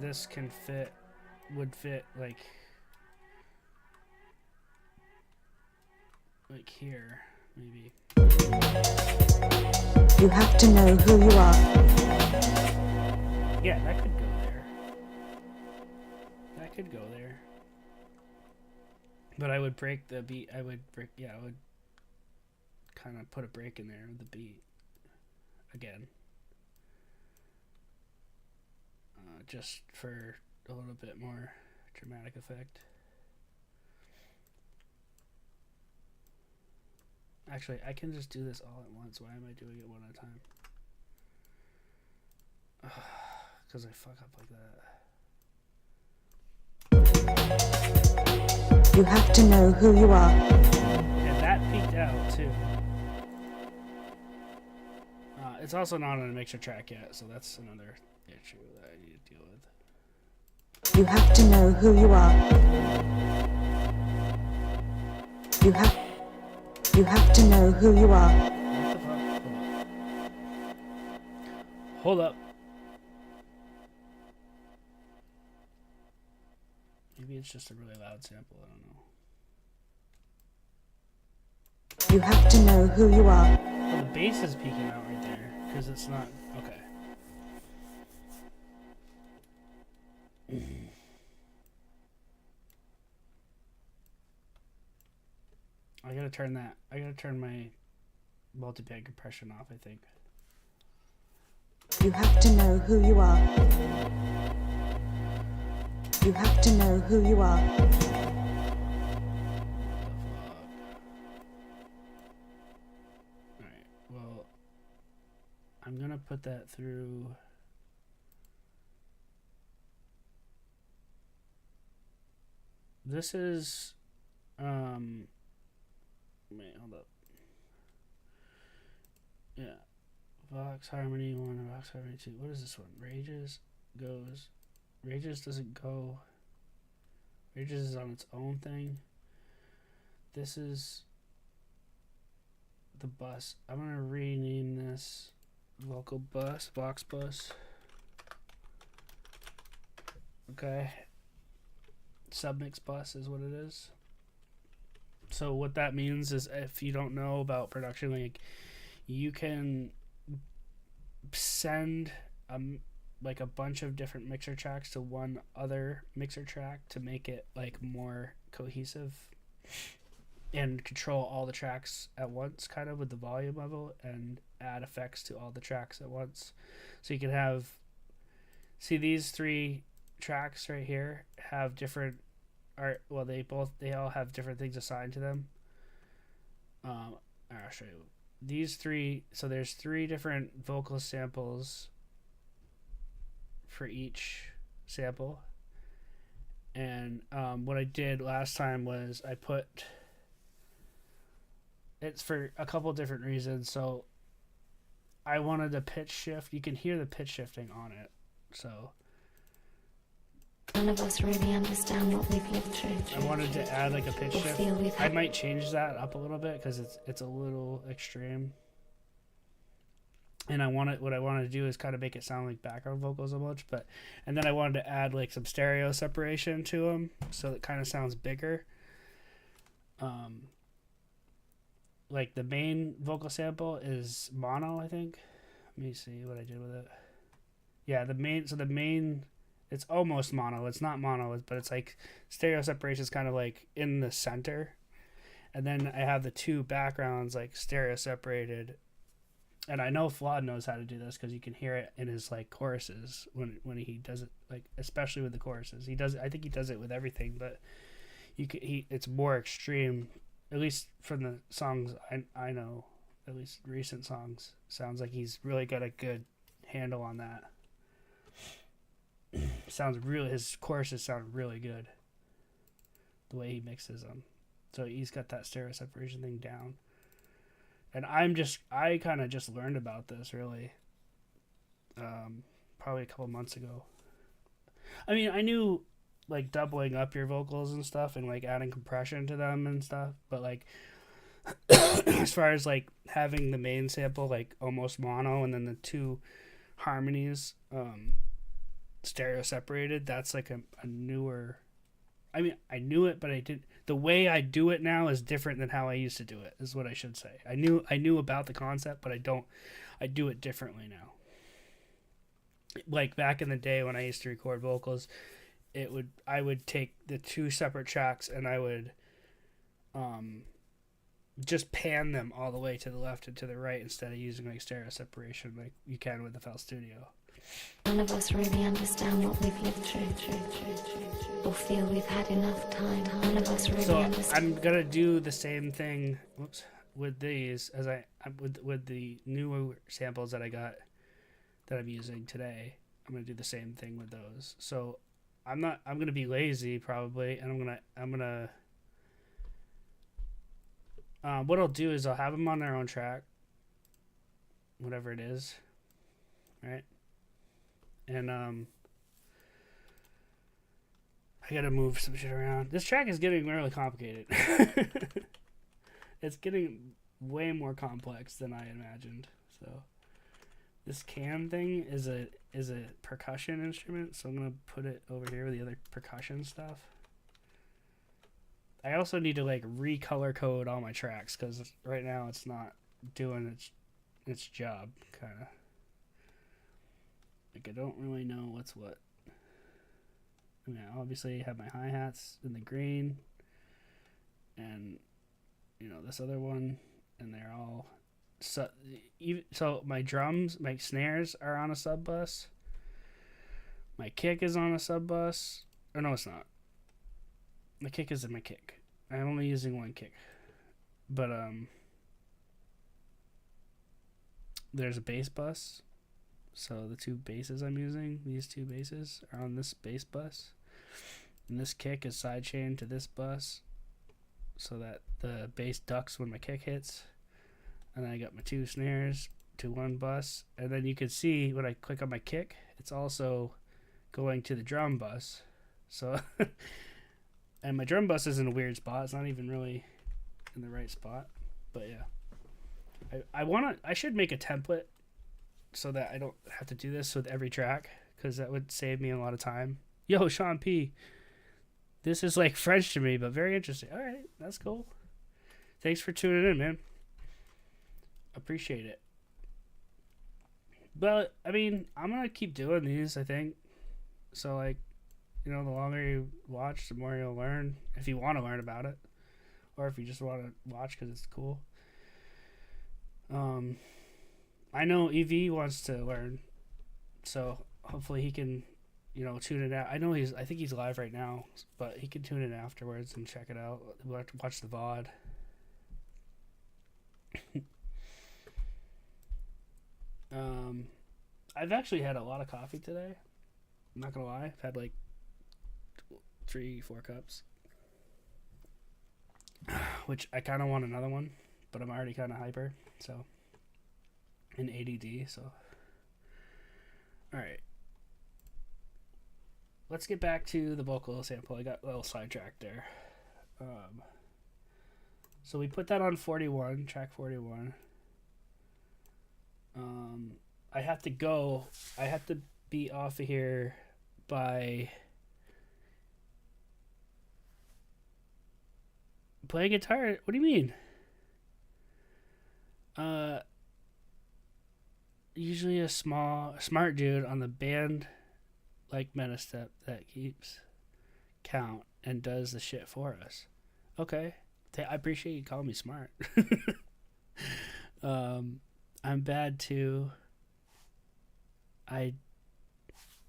This can fit, would fit like here, maybe. You have to know who you are. Yeah, that could go there. That could go there. But I would break the beat. I would kind of put a break in there with the beat again. Just for a little bit more dramatic effect. Actually, I can just do this all at once. Why am I doing it one at a time? Because I fuck up like that. You have to know who you are. And that peeked out too. It's also not on a mixer track yet, so that's another issue that I need to deal with. You have to know who you are. You have to know who you are. What the fuck? Hold up. Maybe it's just a really loud sample, I don't know. You have to know who you are. Oh, the bass is peeking out right there, because it's not... Okay. I gotta turn that. I gotta turn my multi-band compression off, I think. You have to know who you are. You have to know who you are. Alright, well, I'm gonna put that through... This is... Wait, hold up. Yeah. Vox Harmony 1, Vox Harmony 2. What is this one? Rages goes. Rages doesn't go. Rages is on its own thing. This is the bus. I'm going to rename this vocal bus, Vox bus. Okay. Submix bus is what it is. So what that means is, if you don't know about production, like, you can send like a bunch of different mixer tracks to one other mixer track to make it like more cohesive and control all the tracks at once, kind of with the volume level, and add effects to all the tracks at once. So you can have, see, these three tracks right here have different art. Well, they all have different things assigned to them. I'll show you these three. So there's 3 different vocal samples for each sample. And what I did last time was I put, it's for a couple different reasons. So I wanted a pitch shift. You can hear the pitch shifting on it. So none of us really understand what we've lived through. I wanted to add like a pitch shift. I might change that up a little bit because it's a little extreme. And what I wanted to do is kind of make it sound like background vocals a bunch, and then I wanted to add like some stereo separation to them, so it kind of sounds bigger. Like the main vocal sample is mono, I think. Let me see what I did with it. Yeah, the main, it's almost mono. It's not mono, but it's like stereo separation is kind of like in the center. And then I have the 2 backgrounds like stereo separated. And I know Flawed knows how to do this because you can hear it in his like choruses when he does it, like especially with the choruses. I think he does it with everything, but it's more extreme. At least from the songs I know, at least recent songs, sounds like he's really got a good handle on that. His choruses sound really good, the way he mixes them. So he's got that stereo separation thing down. And I kind of just learned about this really, probably a couple months ago. I mean, I knew like doubling up your vocals and stuff and like adding compression to them and stuff, but like as far as like having the main sample like almost mono and then the 2 harmonies stereo separated, that's like a newer, I mean, I knew it, but I didn't. The way I do it now is different than how I used to do it, is what I should say. I knew about the concept, but I do it differently now. Like back in the day when I used to record vocals, I would take the 2 separate tracks and I would just pan them all the way to the left and to the right instead of using like stereo separation like you can with the FL Studio. None of us really understand what we've lived through, or feel we've had enough time. None of us really understand. I'm gonna do the same thing with these as with the newer samples that I got that I'm using today. I'm gonna do the same thing with those. So I'm gonna be lazy probably, and I'm gonna what I'll do is I'll have them on their own track, whatever it is, right? And I gotta move some shit around. This track is getting really complicated. It's getting way more complex than I imagined. So this cam thing is a percussion instrument, so I'm gonna put it over here with the other percussion stuff. I also need to like recolor code all my tracks because right now it's not doing its job, kind of. Like I don't really know what's what. I mean, I obviously have my hi-hats in the green, and you know this other one, and they're all so my drums, my snares are on a sub bus. My kick is on a sub bus. Or no, it's not. My kick is in my kick. I'm only using one kick. But there's a bass bus. So the two basses I'm using, these two basses are on this bass bus. And this kick is sidechained to this bus so that the bass ducks when my kick hits. And then I got my two snares to one bus. And then you can see when I click on my kick, it's also going to the drum bus. So, and my drum bus is in a weird spot. It's not even really in the right spot. But yeah, I should make a template so that I don't have to do this with every track, because that would save me a lot of time. Yo, Sean P. This is like French to me, but very interesting. All right, that's cool. Thanks for tuning in, man. Appreciate it. But I mean, I'm gonna keep doing these, I think. So like, you know, the longer you watch, the more you'll learn, if you want to learn about it, or if you just want to watch because it's cool. I know EV wants to learn, so hopefully he can, you know, tune it out. I think he's live right now, but he can tune it afterwards and check it out. We'll have to watch the VOD. I've actually had a lot of coffee today. I'm not gonna lie. I've had like 3-4 cups, which I kind of want another one, but I'm already kind of hyper, so, in ADD, so. All right. Let's get back to the vocal sample. I got a little sidetracked there. So we put that on 41, track 41. I have to be off of here by playing guitar. What do you mean? Usually a smart dude on the band like Metastep that keeps count and does the shit for us. Okay. I appreciate you calling me smart. I'm bad too. I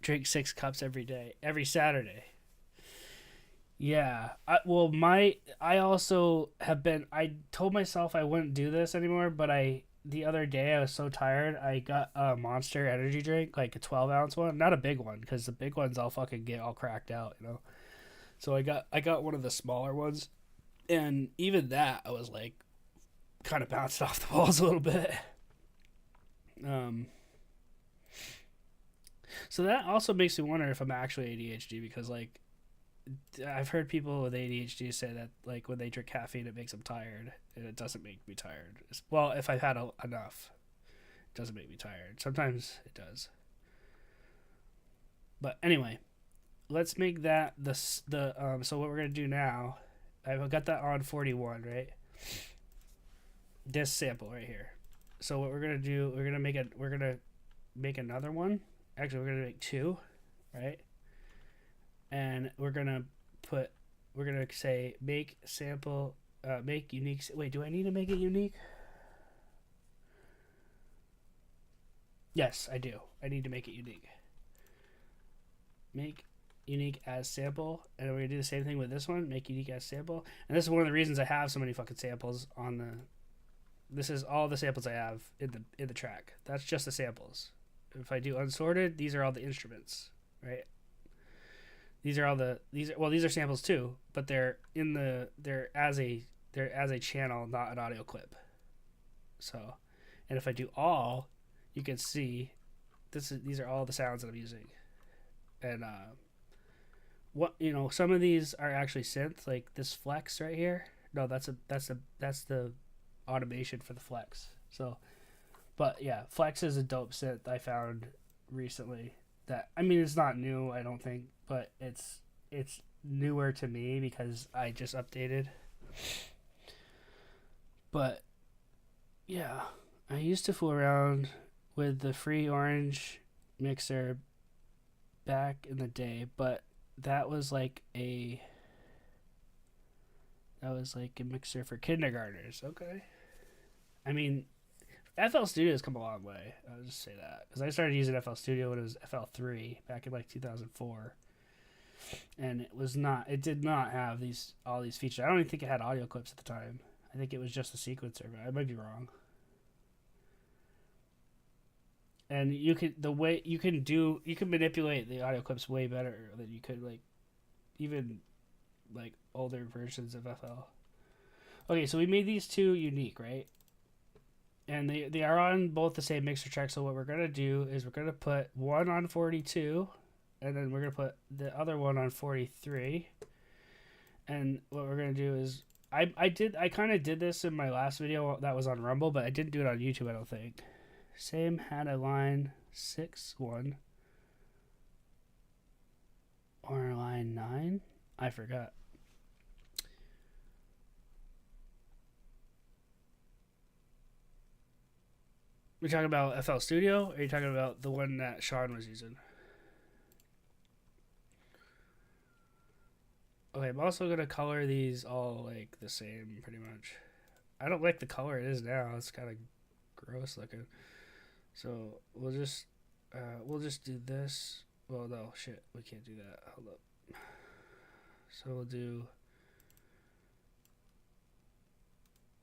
drink 6 cups every day, every Saturday. Yeah. I told myself I wouldn't do this anymore, but the other day I was so tired, I got a Monster energy drink, like a 12-ounce one. Not a big one, because the big ones I'll fucking get all cracked out, you know. So I got one of the smaller ones, and even that I was like kind of bounced off the walls a little bit. So that also makes me wonder if I'm actually ADHD, because like I've heard people with ADHD say that like when they drink caffeine it makes them tired, and it doesn't make me tired. Well, if I've had enough, it doesn't make me tired. Sometimes it does. But anyway, let's make that so what we're gonna do now, I've got that on 41, right? This sample right here. So what we're gonna do, we're gonna make another one. Actually, we're gonna make 2, right? And we're gonna say make sample, make unique. Wait, do I need to make it unique? Yes, I do. I need to make it unique. Make unique as sample, and we're gonna do the same thing with this one. Make unique as sample, and this is one of the reasons I have so many fucking samples on the. This is all the samples I have in the track. That's just the samples. If I do unsorted, these are all the instruments, right? These are samples too, but they're as a channel, not an audio clip. So, and if I do all, you can see these are all the sounds that I'm using. And what, you know, some of these are actually synth, like this flex right here. No, that's the automation for the flex. So, but yeah, flex is a dope synth I found recently. That, I mean, it's not new, I don't think, but it's newer to me because I just updated. But yeah, I used to fool around with the free orange mixer back in the day, but that was like a mixer for kindergartners. Okay, I mean, FL Studio's come a long way. I'll just say that because I started using FL Studio when it was FL3 back in like 2004, and it did not have all these features. I don't even think it had audio clips at the time. I think it was just a sequencer, but I might be wrong. And you can manipulate the audio clips way better than you could like even like older versions of FL. Okay, so we made these two unique, right? And they are on both the same mixer track. So what we're gonna do is we're gonna put one on 42, and then we're gonna put the other one on 43. And what we're gonna do is I kind of did this in my last video that was on Rumble, but I didn't do it on YouTube, I don't think. Same had a line 6-1 or line 9. I forgot. We talking about FL Studio, or are you talking about the one that Sean was using? Okay, I'm also gonna color these all like the same, pretty much. I don't like the color it is now. It's kind of gross looking. So we'll just do this. Well, no, shit, we can't do that. Hold up. So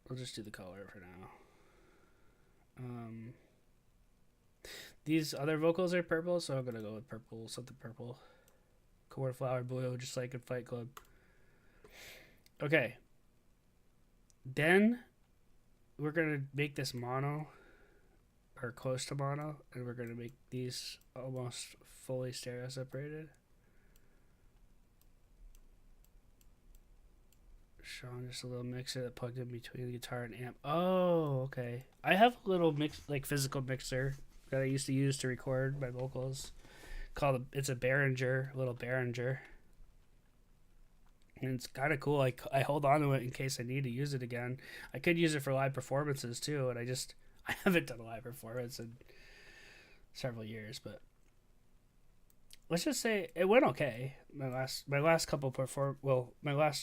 we'll just do the color for now. These other vocals are purple, so I'm gonna go with purple, something purple. Cornflower blue, just like in Fight Club. Okay. Then we're gonna make this mono, or close to mono, and we're gonna make these almost fully stereo separated. Showing just a little mixer that plugged in between the guitar and amp. Oh, okay. I have a little physical mixer that I used to use to record my vocals. It's a Behringer, a little Behringer. And it's kind of cool. I hold on to it in case I need to use it again. I could use it for live performances too, and I haven't done a live performance in several years, but let's just say it went okay. My last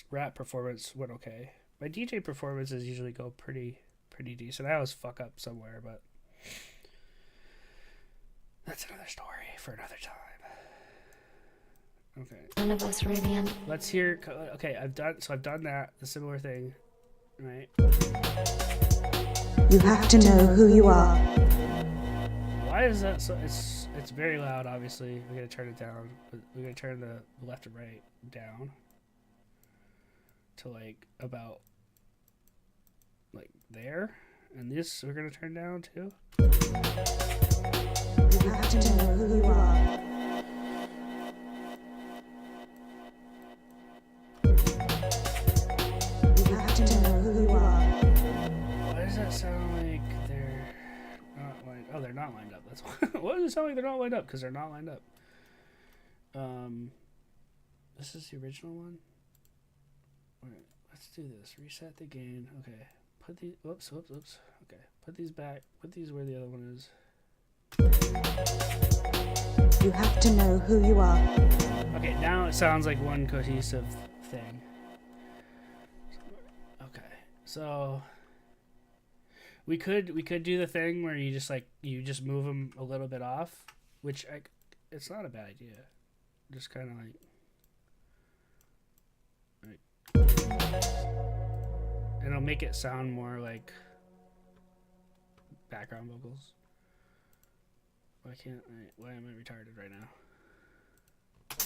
rap performance went okay. My DJ performances usually go pretty decent. I always fuck up somewhere, but that's another story for another time. Okay. None of us really Let's hear. Okay, I've done that, the similar thing, right? You have to know who you are. Why is that so? It's very loud. Obviously, we're gonna turn it down. We're gonna turn the left and right down to like about like there, and this we're gonna turn down too. You have to know who you are. You have to know who you are. Why does that sound like they're not lined? Oh, they're not lined up. That's why. Why does it sound like they're not lined up? Because they're not lined up. This is the original one. Wait, let's do this. Reset the gain. Okay. Put these. Whoops. Okay. Put these back. Put these where the other one is. You have to know who you are. Okay, now it sounds like one cohesive thing. Okay, so we could do the thing where you just move them a little bit off, which it's not a bad idea. Just kind of and it'll make it sound more like background vocals. Why am I retarded right now?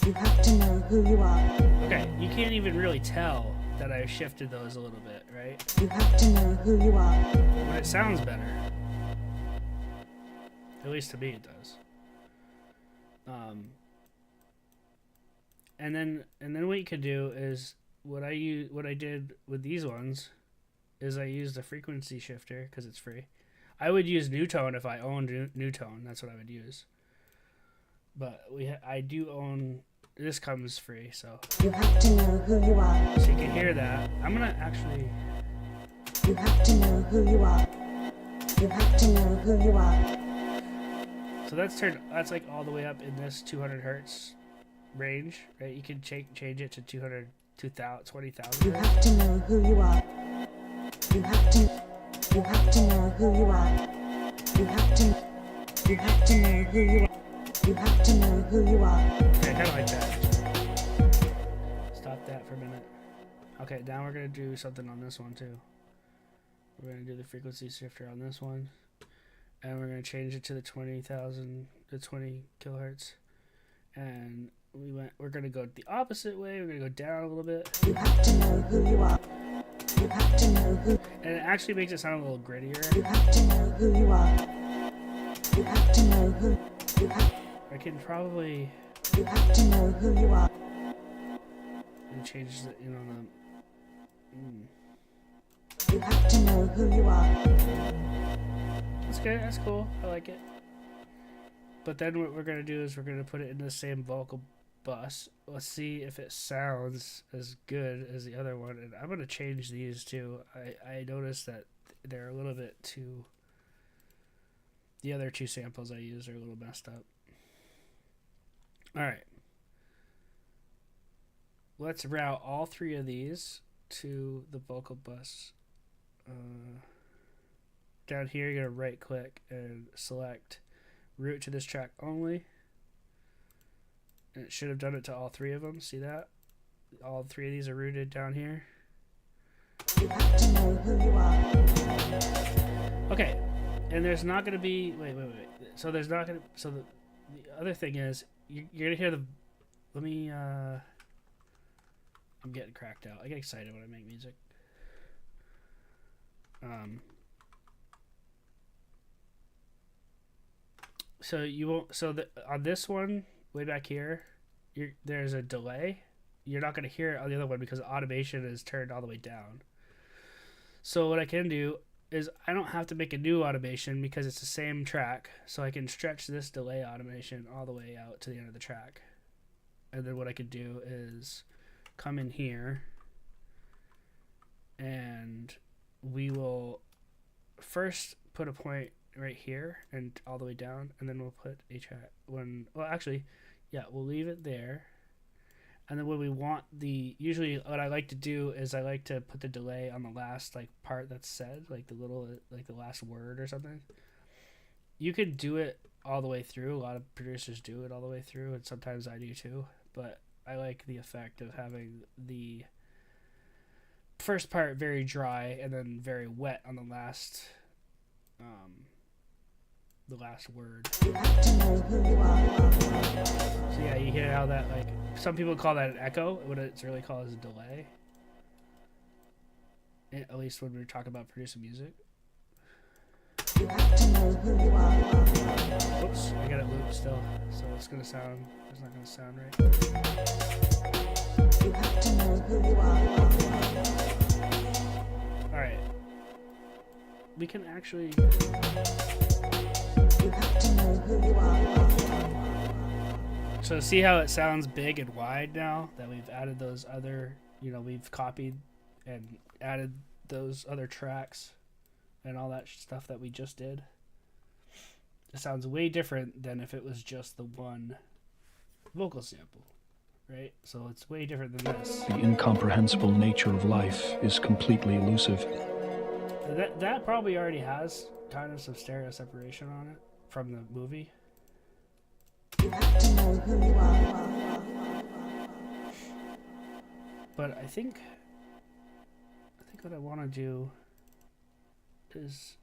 You have to know who you are. Okay, you can't even really tell that I shifted those a little bit, right? You have to know who you are. But it sounds better. At least to me it does. And then what you could do is what I did with these ones is I used a frequency shifter because it's free. I would use Newtone if I owned Newtone. That's what I would use. But I do own. This comes free, so You have to know who you are. so you can hear that. I'm gonna actually. You have to know who you are. You have to know who you are. So that's like all the way up in this 200 hertz range, right? You can change it to 200, 20,000, 20,000. You have to know who you are. You have to know who you are. You have to know who you are. You have to know who you are. Okay, kind of like that. Stop that for a minute. Okay, now we're gonna do something on this one too. We're gonna do the frequency shifter on this one, and we're gonna change it to the 20,000 to 20 kilohertz. And we're gonna go the opposite way. We're gonna go down a little bit. You have to know who you are. You have to know who. And it actually makes it sound a little grittier. You have to know who you are. You have to know who. You have. I can probably. You have to know who you are. And change the the. You have to know who you are. That's good. That's cool. I like it. But then what we're gonna do is we're gonna put it in the same vocal bus. Let's see if it sounds as good as the other one. And I'm gonna change these too. I noticed that they're a little bit too. The other two samples I used are a little messed up. All right. Let's route all three of these to the vocal bus. Down here, you're gonna right click and select route to this track only. And it should have done it to all three of them. See that? All three of these are routed down here. You have to know who you are. Okay. And there's not gonna be wait. So there's not gonna the other thing is you're gonna hear the I'm getting cracked out. I get excited when I make music. So you won't. On this one, way back here, there's a delay. You're not gonna hear it on the other one because automation is turned all the way down. So what I can do is I don't have to make a new automation because it's the same track. So I can stretch this delay automation all the way out to the end of the track. And then what I could do is come in here and we will first put a point right here and all the way down, and then we'll put a track we'll leave it there. And then when we want usually what I like to do is I like to put the delay on the last part that's said, like the last word or something. You could do it all the way through. A lot of producers do it all the way through, and sometimes I do too. But I like the effect of having the first part very dry and then very wet on the last word. So yeah, you hear how that some people call that an echo. What it's really called is a delay. At least when we're talking about producing music. Oops, I got it looped still, so it's not gonna sound right. All right, we can actually. So see how it sounds big and wide now that we've added those other, we've copied and added those other tracks and all that stuff that we just did. It sounds way different than if it was just the one vocal sample, right? So it's way different than this. The incomprehensible nature of life is completely elusive. That probably already has kind of some stereo separation on it from the movie. But I think what I want to do is,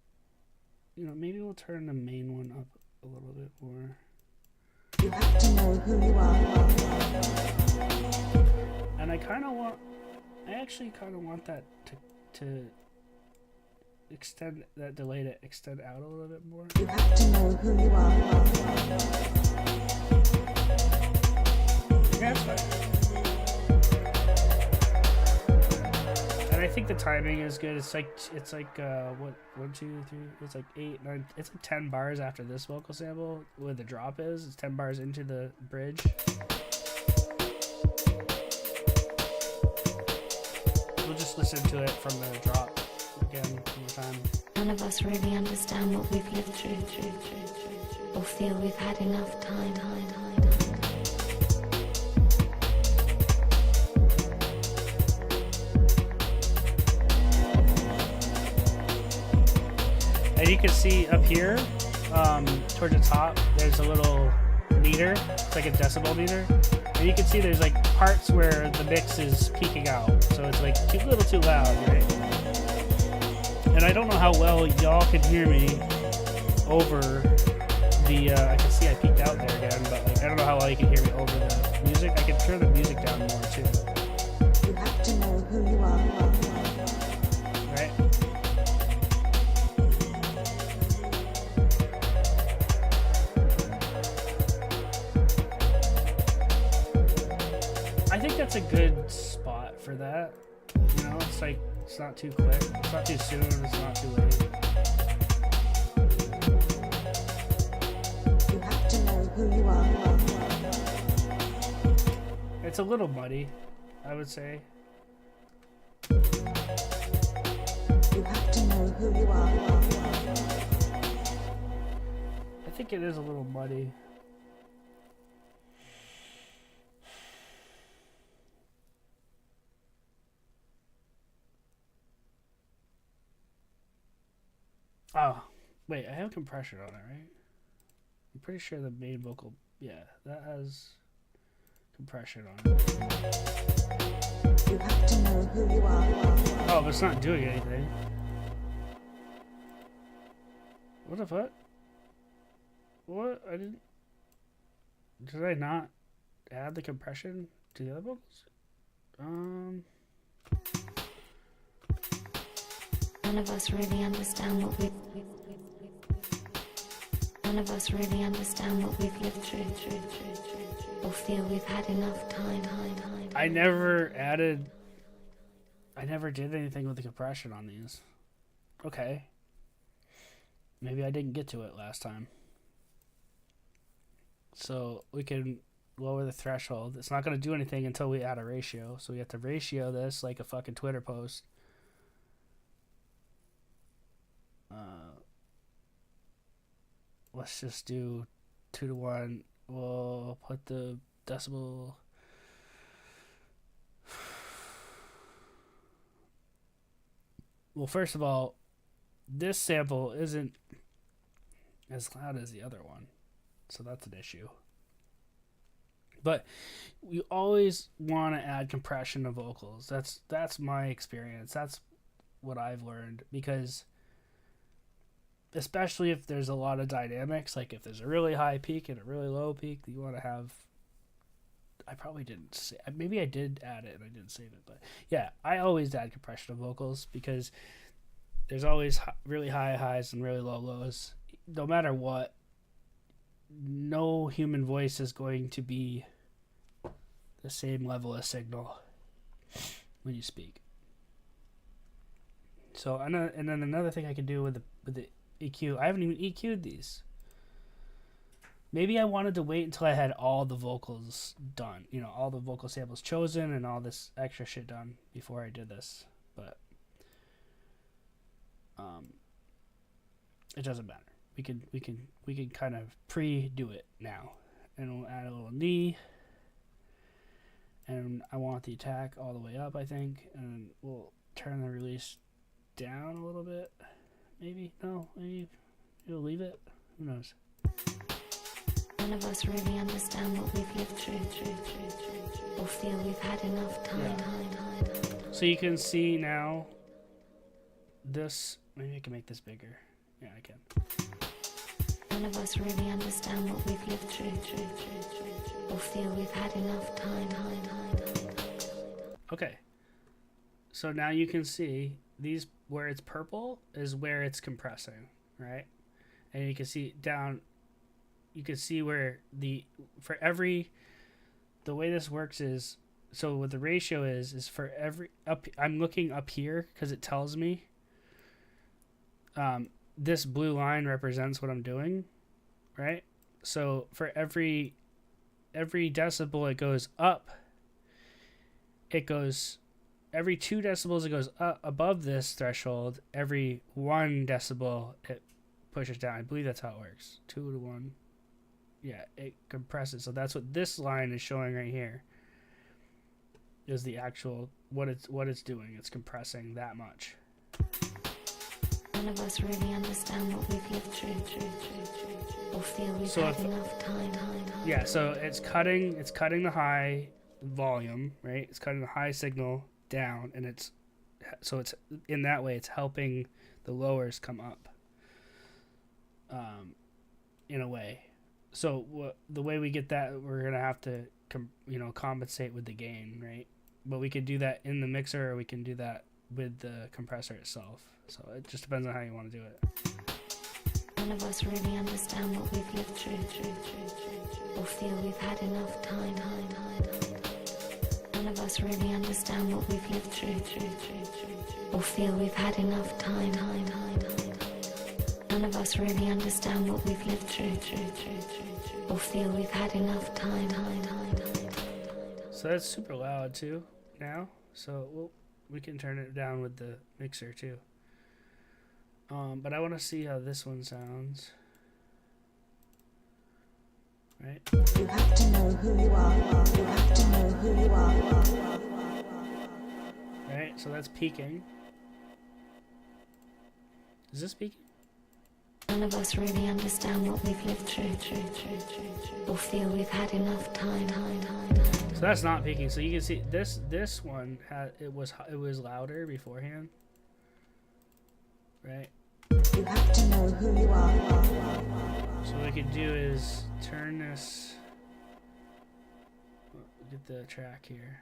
maybe we'll turn the main one up a little bit more. And I actually kind of want that to extend that delay to extend out a little bit more? You have to know who you are. Yeah, that's fine. And I think the timing is good. It's like what, 1, 2, 3. It's like 8, 9. It's like 10 bars after this vocal sample. Where the drop is, it's 10 bars into the bridge. We'll just listen to it from the drop again one more time. None of us really understand what we've lived through, or feel we've had enough time. And you can see up here, towards the top, there's a little meter. It's like a decibel meter. And you can see there's like parts where the mix is peaking out. So it's like a little too loud, right? And I don't know how well y'all can hear me over the, I can see I peaked out there again, but like, I don't know how well you can hear me over the music. I can turn the music down more too. You have to know who you are. Right? I think that's a good spot for that. You know, it's like, it's not too quick, it's not too soon, it's not too late. You have to know who you are. It's a little muddy, I would say. You have to know who you are. I think it is a little muddy. Oh, wait, I have compression on it, right? I'm pretty sure the main vocal, yeah, that has compression on it. You have to know who you are. Oh, but it's not doing anything. What the fuck? What? I didn't... Did I not add the compression to the other vocals? None of us really understand what we've lived through, or feel we've had enough time. I never did anything with the compression on these. Okay. Maybe I didn't get to it last time. So we can lower the threshold. It's not going to do anything until we add a ratio. So we have to ratio this like a fucking Twitter post. Let's just do 2-to-1. We'll put the decibel. Well, first of all, this sample isn't as loud as the other one, so that's an issue. But we always want to add compression to vocals. That's my experience. That's what I've learned, because especially if there's a lot of dynamics, like if there's a really high peak and a really low peak, you want to have... I probably didn't say... Maybe I did add it and I didn't save it, but yeah, I always add compression to vocals because there's always really high highs and really low lows. No matter what, no human voice is going to be the same level of signal when you speak. So, and then another thing I can do with the EQ, I haven't even EQ'd these. Maybe I wanted to wait until I had all the vocals done, you know, all the vocal samples chosen and all this extra shit done before I did this, but it doesn't matter. We can kind of pre-do it now, and we'll add a little knee, and I want the attack all the way up, I think, and we'll turn the release down a little bit. Maybe you'll leave it. Who knows? None of us really understand what we've lived through, or feel we've had enough time. Yeah. So you can see now this. Maybe I can make this bigger. Yeah, I can. None of us really understand what we've lived through, or feel we've had enough time. Okay. So now you can see these where it's purple is where it's compressing, right? And you can see down, you can see where the way this works is, so what the ratio is for every up, I'm looking up here because it tells me this blue line represents what I'm doing, right? So for every decibel it goes up, every 2 decibels it goes up above this threshold, every 1 decibel it pushes down. I believe that's how it works. 2 to 1. Yeah, it compresses. So that's what this line is showing right here. Is the actual what it's doing. It's compressing that much. None of us really understand what we've lived through, or feel we've had enough time. Yeah, so it's cutting the high volume, right? It's cutting the high signal down, and it's in that way it's helping the lowers come up. In a way. So the way we get that, we're gonna have to compensate with the gain, right? But we could do that in the mixer, or we can do that with the compressor itself. So it just depends on how you want to do it. None of us really understand what we've lived through, or feel we've had enough time. None of us really understand what we've lived through, or feel we've had enough time. None of us really understand what we've lived through, or feel we've had enough time. So that's super loud too now. So we can turn it down with the mixer too. But I want to see how this one sounds. Right? You have to know who you are. You have to know who you are. Right? So that's peaking. Is this peaking? None of us really understand what we've lived through, or feel we've had enough time. So that's not peaking. So you can see this one it was louder beforehand, right? You have to know who you are. So what we could do is turn this. Get the track here.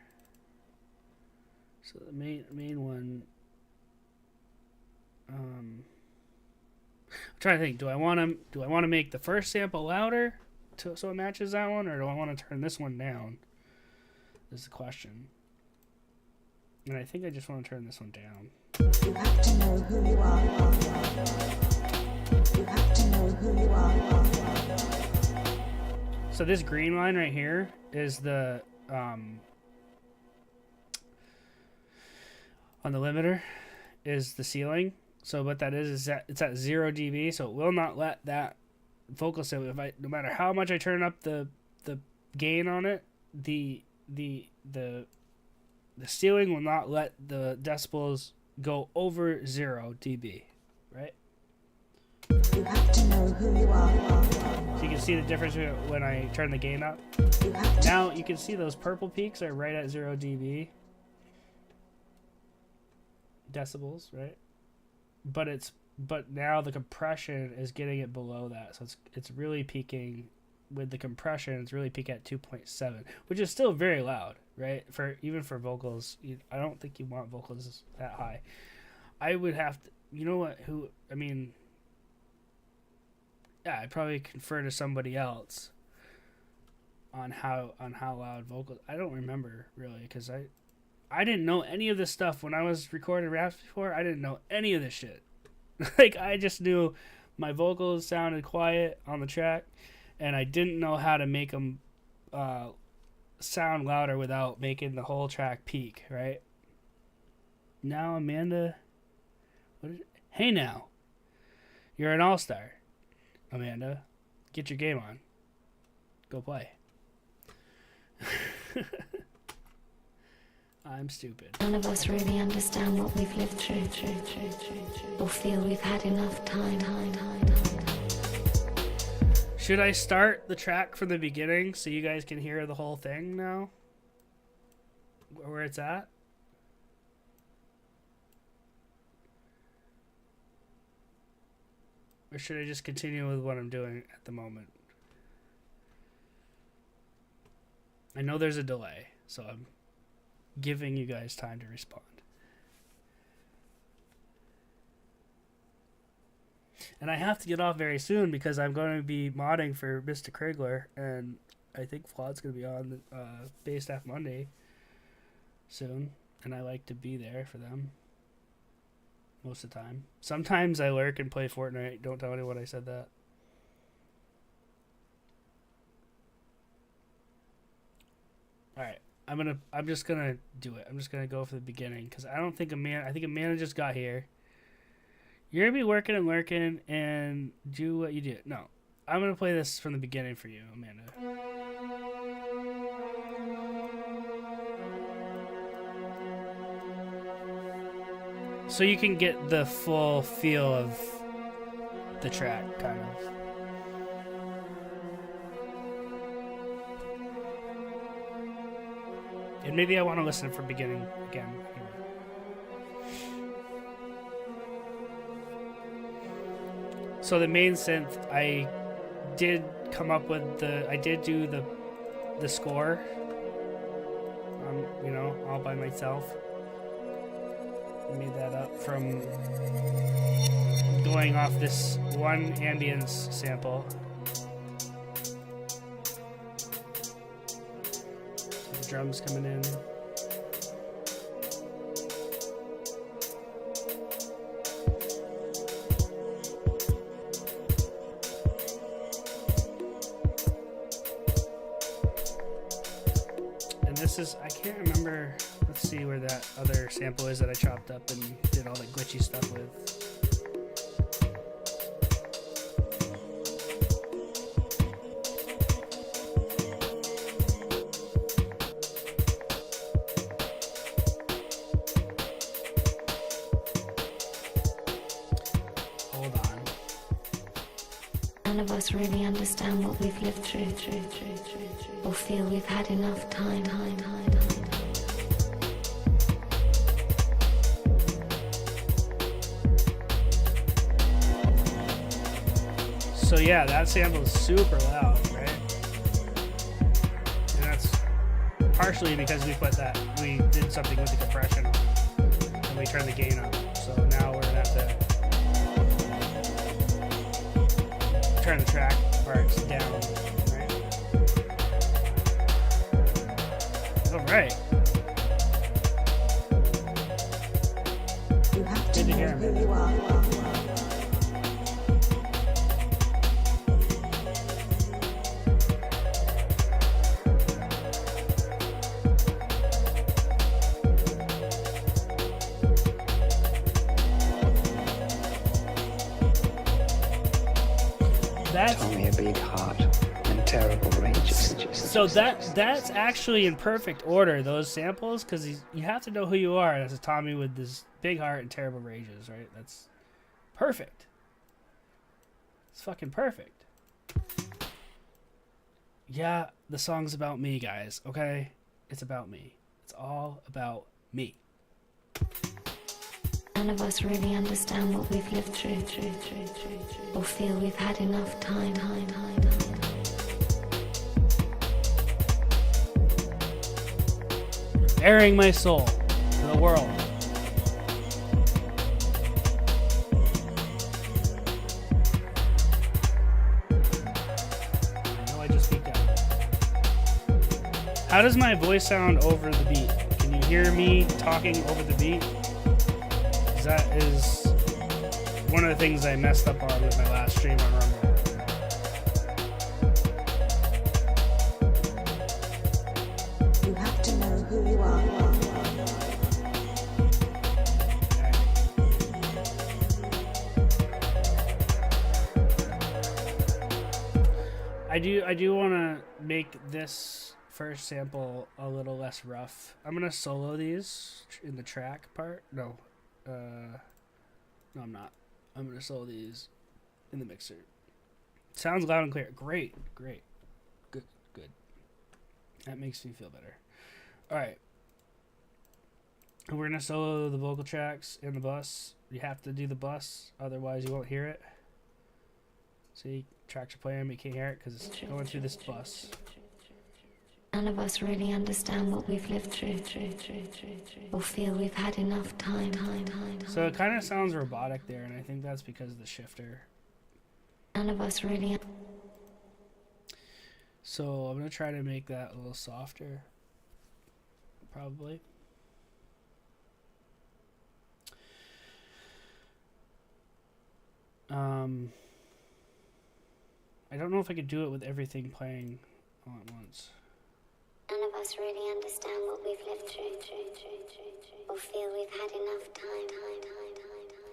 So the main one. I'm trying to think. Do I want to make the first sample louder so it matches that one, or do I want to turn this one down? Is the question. And I think I just want to turn this one down. You have to know who you are. You have to know who you are. So this green line right here is the on the limiter is the ceiling. So what that is that it's at 0 dB, so it will not let that vocal sample, no matter how much I turn up the gain on it, the ceiling will not let the decibels go over 0 dB, right? You have to know who you are. So you can see the difference when I turn the gain up. Now you can see those purple peaks are right at 0 dB decibels, right? But now the compression is getting it below that, so it's really peaking with the compression. It's really peaking at 2.7, which is still very loud, right? Even for vocals, I don't think you want vocals that high. I would have to, I'd probably confer to somebody else on how loud vocals. I don't remember really, because I didn't know any of this stuff when I was recording raps before. I didn't know any of this shit. Like, I just knew my vocals sounded quiet on the track, and I didn't know how to make them sound louder without making the whole track peak, right? Now, Amanda, hey now, you're an all-star, Amanda. Get your game on. Go play. I'm stupid. None of us really understand what we've lived through, or feel we've had enough time. Should I start the track from the beginning so you guys can hear the whole thing now? Where it's at? Or should I just continue with what I'm doing at the moment? I know there's a delay, so I'm giving you guys time to respond. And I have to get off very soon because I'm going to be modding for Mr. Krigler, and I think Flaud's going to be on Bay Staff Monday soon, and I like to be there for them most of the time. Sometimes I lurk and play Fortnite. Don't tell anyone I said that. Alright, I'm just gonna do it. I'm just gonna go for the beginning because I don't think I think Amanda just got here. You're gonna be working and lurking and do what you do. No, I'm gonna play this from the beginning for you, Amanda. So you can get the full feel of the track, kind of. And maybe I want to listen from beginning again. So the main synth, I did come up with I did do the score, you know, all by myself. I made that up from going off this one ambience sample. The drums coming in. This is, I can't remember, let's see where that other sample is that I chopped up and did all the glitchy stuff with. Hold on. None of us really understand what we've lived through. Or feel we've had enough time. So yeah, that sample is super loud, right? And that's partially because we did something with the compression and we turned the gain up. So now we're gonna have to turn the track parts down. Right. You have to know who you are. Tell me a big heart and terrible rages. So that's actually in perfect order, those samples, because you have to know who you are. That's a Tommy with this big heart and terrible rages, right? That's perfect. It's fucking perfect. Yeah, the song's about me, guys, okay? It's about me. It's all about me. None of us really understand what we've lived through. Or feel we've had enough time. Airing my soul to the world. I know I just speak out. How does my voice sound over the beat? Can you hear me talking over the beat? 'Cause that is one of the things I messed up on with my last stream on Rumble. You have to know who you are. I do want to make this first sample a little less rough. I'm gonna solo these in the track part. No, I'm not. I'm gonna solo these in the mixer. Sounds loud and clear. Great. Good. That makes me feel better. All right. We're gonna solo the vocal tracks in the bus. You have to do the bus, otherwise you won't hear it. See, tracks are playing, but you can't hear it because it's going through this bus. None of us really understand what we've lived through. Or feel we've had enough time. So it kind of sounds robotic there, and I think that's because of the shifter. None of us really. So I'm gonna try to make that a little softer, probably. I don't know if I could do it with everything playing all at once. None of us really understand what we've lived through, or feel we've had enough time.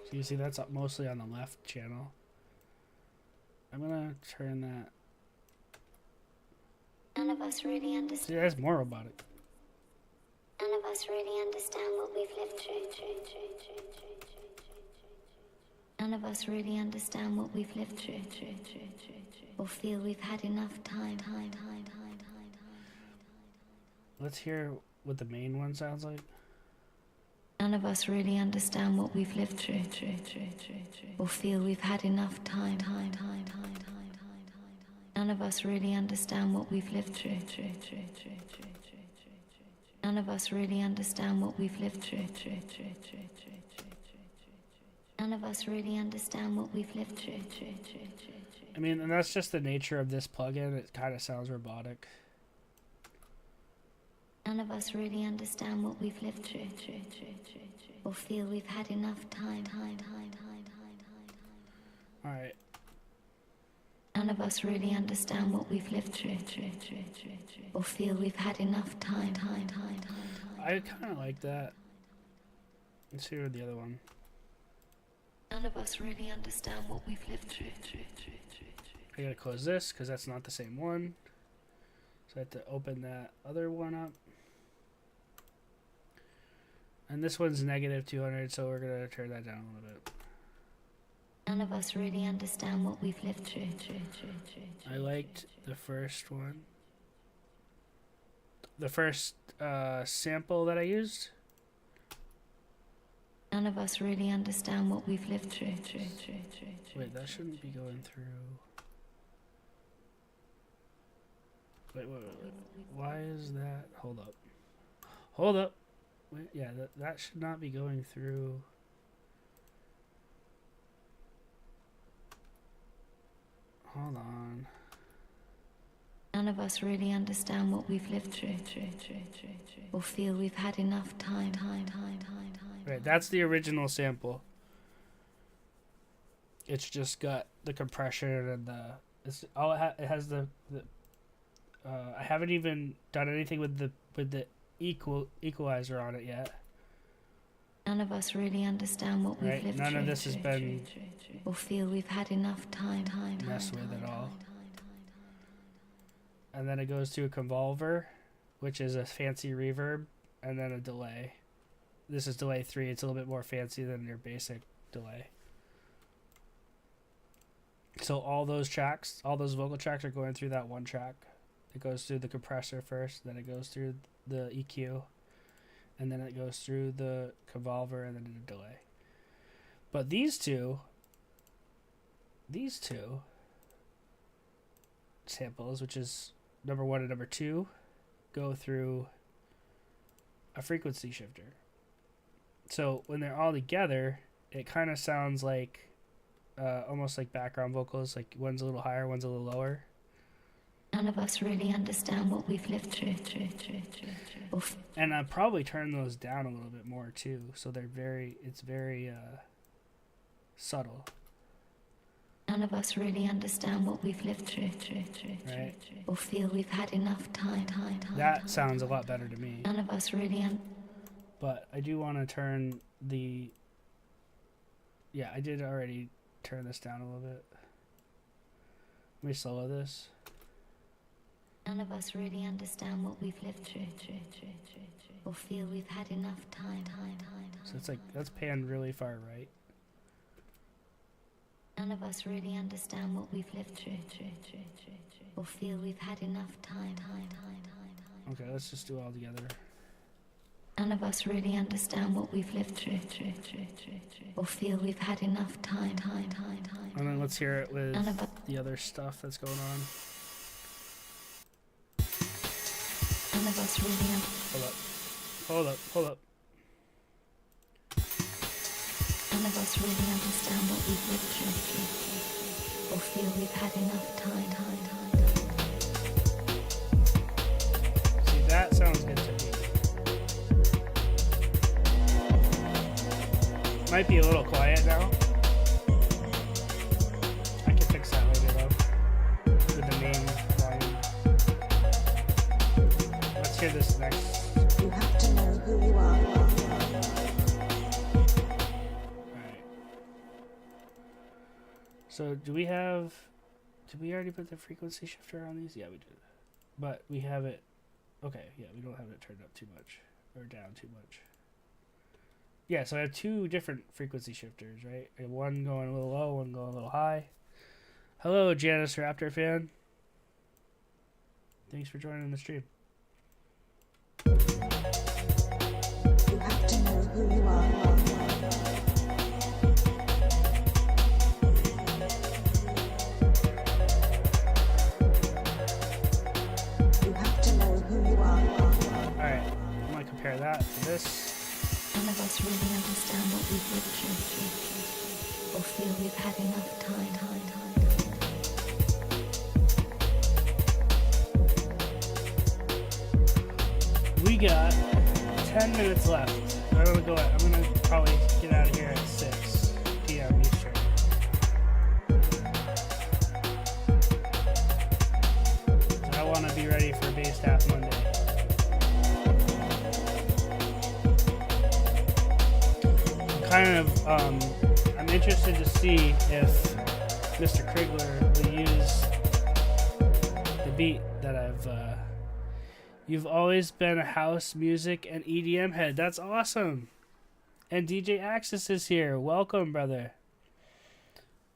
So you see that's mostly on the left channel. I'm gonna turn that. None of us really understand. See, that's more robotic. None of us really understand what we've lived through. None of us really understand what we've lived through, or feel we've had enough time. Let's hear what the main one sounds like. None of us really understand what we've lived through, or feel we've had enough time. None of us really understand what we've lived through. None of us really understand what we've lived through. None of us really understand what we've lived through. I mean, and that's just the nature of this plugin. It kind of sounds robotic. None of us really understand what we've lived through, or feel we've had enough time. All right. None of us really understand what we've lived through, or feel we've had enough time. I kind of like that. Let's hear the other one. None of us really understand what we've lived through. I gotta close this because that's not the same one. So I have to open that other one up. And this one's negative 200, so we're gonna turn that down a little bit. None of us really understand what we've lived through. I liked the first one. The first sample that I used. None of us really understand what we've lived through. Wait, that shouldn't be going through. Wait. Why is that? Hold up. Wait, yeah, that should not be going through. Hold on. None of us really understand what we've lived through, or feel we've had enough time. Right, that's the original sample. It's just got the compression and the. It's all it has the. I haven't even done anything with the equalizer on it yet. None of us really understand what we've lived through. None of this has been or feel we've had enough time. Messed with at all. And then it goes to a convolver, which is a fancy reverb, and then a delay. This is delay 3. It's a little bit more fancy than your basic delay. So all those tracks, all those vocal tracks are going through that one track. It goes through the compressor first, then it goes through the EQ, and then it goes through the convolver and then the delay. But these two samples, which is number 1 and number 2, go through a frequency shifter. So when they're all together, it kind of sounds like almost like background vocals, like one's a little higher, one's a little lower. None of us really understand what we've lived through. And I probably turn those down a little bit more too, so it's very subtle. None of us really understand what we've lived through, right? Or feel we've had enough time. That sounds a lot better to me. None of us really But I do want to turn the. Yeah, I did already turn this down a little bit. Let me solo this. None of us really understand what we've lived through, or feel we've had enough time. So it's like, that's panned really far right. None of us really understand what we've lived through, or feel we've had enough time. Okay, let's just do it all together. None of us really understand what we've lived through, or feel we've had enough time. And then let's hear it with the other stuff that's going on. None of us really Hold up. None of us really understand what we've lived through, or feel we've had enough time. See, that sounds good to me. Might be a little quiet now. I can fix that later though. With the main volume. Let's hear this next. You have to know who you are. Alright. So did we already put the frequency shifter on these? Yeah, we did. But we have it, okay, yeah, we don't have it turned up too much, or down too much. Yeah, so I have two different frequency shifters, right? I have one going a little low, one going a little high. Hello, Janice Raptor fan. Thanks for joining the stream. You have to know who you are. You have to know who you are. Alright, I'm gonna compare that to this. None of us really understand what we've lived through, or feel we've had enough time. We got 10 minutes left. I'm gonna probably get out of here at 6 p.m. Eastern. So I want to be ready for Base Staff Monday. I'm interested to see if Mr. Krigler will use the beat that you've always been a house music and EDM head. That's awesome. And DJ Axis is here. Welcome, brother.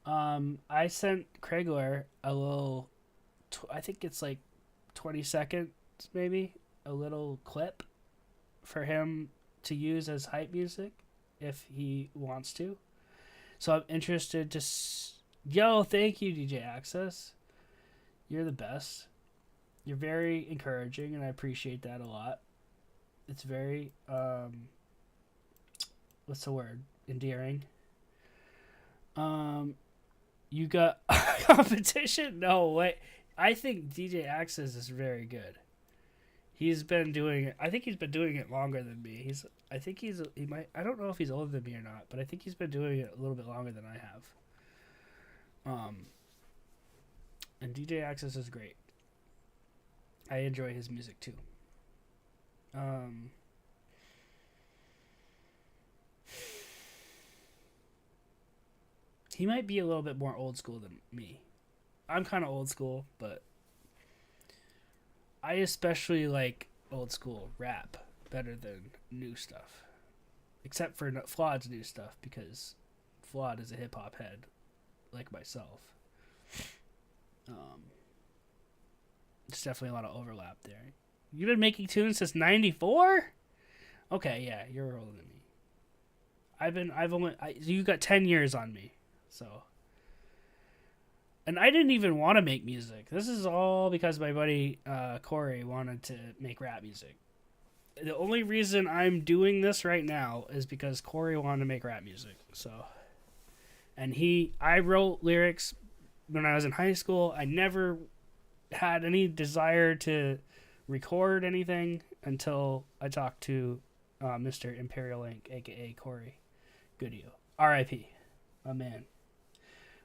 I sent Krigler a little, I think it's like 20 seconds maybe, a little clip for him to use as hype music if he wants to. So I'm interested to yo, thank you, DJ Access. You're the best. You're very encouraging, and I appreciate that a lot. It's very what's the word? Endearing. You got competition? No way. I think DJ Access is very good. He's been doing it. I think he's been doing it longer than me. I don't know if he's older than me or not, but I think he's been doing it a little bit longer than I have. And DJ Access is great. I enjoy his music too. He might be a little bit more old school than me. I'm kind of old school, but I especially like old school rap better than new stuff. Except for Flawed's new stuff, because Flawed is a hip hop head like myself. There's definitely a lot of overlap there. You've been making tunes since '94? Okay, yeah, you're older than me. You got 10 years on me, so. And I didn't even want to make music. This is all because my buddy Corey wanted to make rap music. The only reason I'm doing this right now is because Corey wanted to make rap music. So, and I wrote lyrics when I was in high school. I never had any desire to record anything until I talked to Mr. Imperial Ink, aka Corey Goodio, R.I.P. a man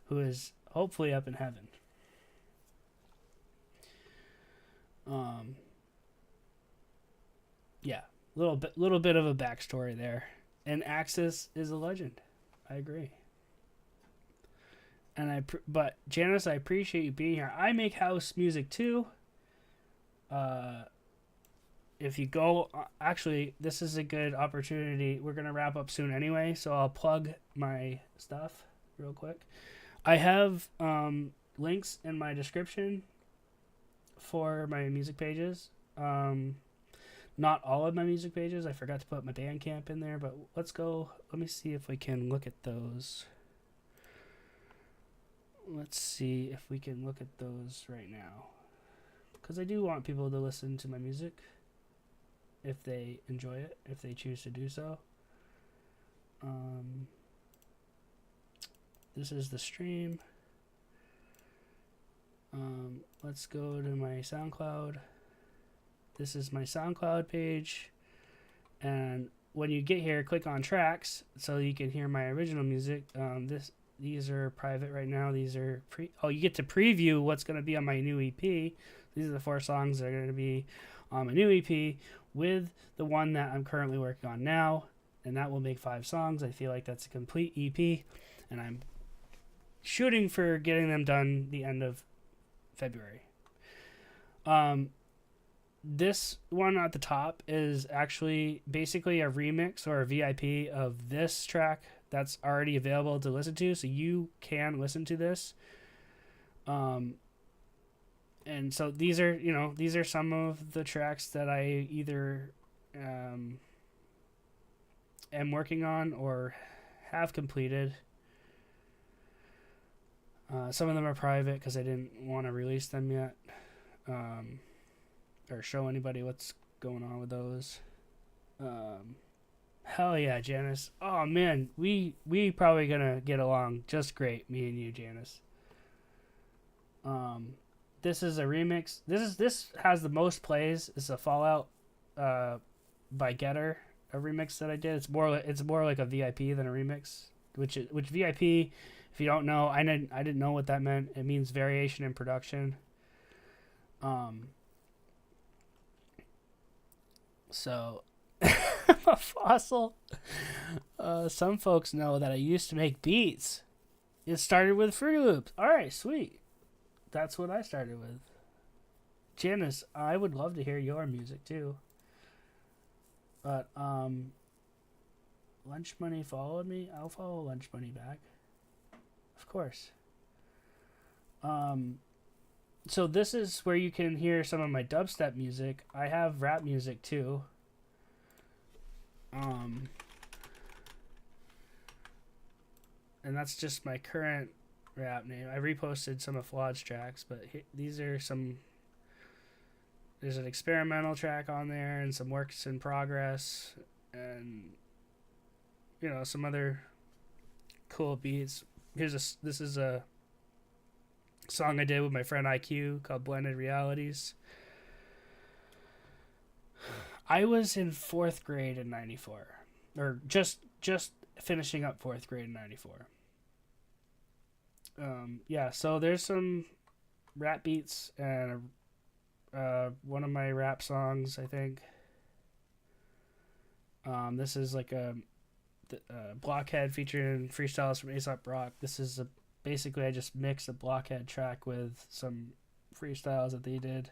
who is hopefully up in heaven. Yeah, little bit of a backstory there, and Axis is a legend. I agree. And but Janice, I appreciate you being here. I make house music too. If you go, actually, this is a good opportunity. We're gonna wrap up soon anyway, so I'll plug my stuff real quick. I have links in my description for my music pages. Not all of my music pages. I forgot to put my Bandcamp in there, but let me see if we can look at those. Let's see if we can look at those right now. Because I do want people to listen to my music if they enjoy it, if they choose to do so. This is the stream. let's go to my SoundCloud. This is my SoundCloud page. And when you get here, click on tracks so you can hear my original music. These are private right now. These are you get to preview what's going to be on my new EP. These are the 4 songs that are going to be on my new EP with the one that I'm currently working on now, and that will make 5 songs. I feel like that's a complete EP, and I'm shooting for getting them done the end of February. This one at the top is actually basically a remix or a VIP of this track that's already available to listen to, so you can listen to this. And so these are some of the tracks that I either am working on or have completed. Some of them are private because I didn't want to release them yet, or show anybody what's going on with those. Hell yeah, Janice. Oh man, we probably gonna get along just great, me and you, Janice. This is a remix. This has the most plays. It's a Fallout by Getter, a remix that I did. It's more like a VIP than a remix. Which VIP, if you don't know, I didn't know what that meant. It means variation in production. So a fossil. Some folks know that I used to make beats. It started with Fruity Loops. All right, sweet. That's what I started with. Janice, I would love to hear your music too. But Lunch Money followed me. I'll follow Lunch Money back. Of course. So this is where you can hear some of my dubstep music. I have rap music too. And that's just my current rap name. I reposted some of Flaud's tracks, but these are some. There's an experimental track on there and some works in progress and some other cool beats. This is a song I did with my friend IQ called Blended Realities. I was in 4th grade in 94, or just finishing up 4th grade in 94. So there's some rap beats and one of my rap songs, I think. This is like a Blockhead featuring freestyles from A$AP Rock. This is basically I just mixed a Blockhead track with some freestyles that they did.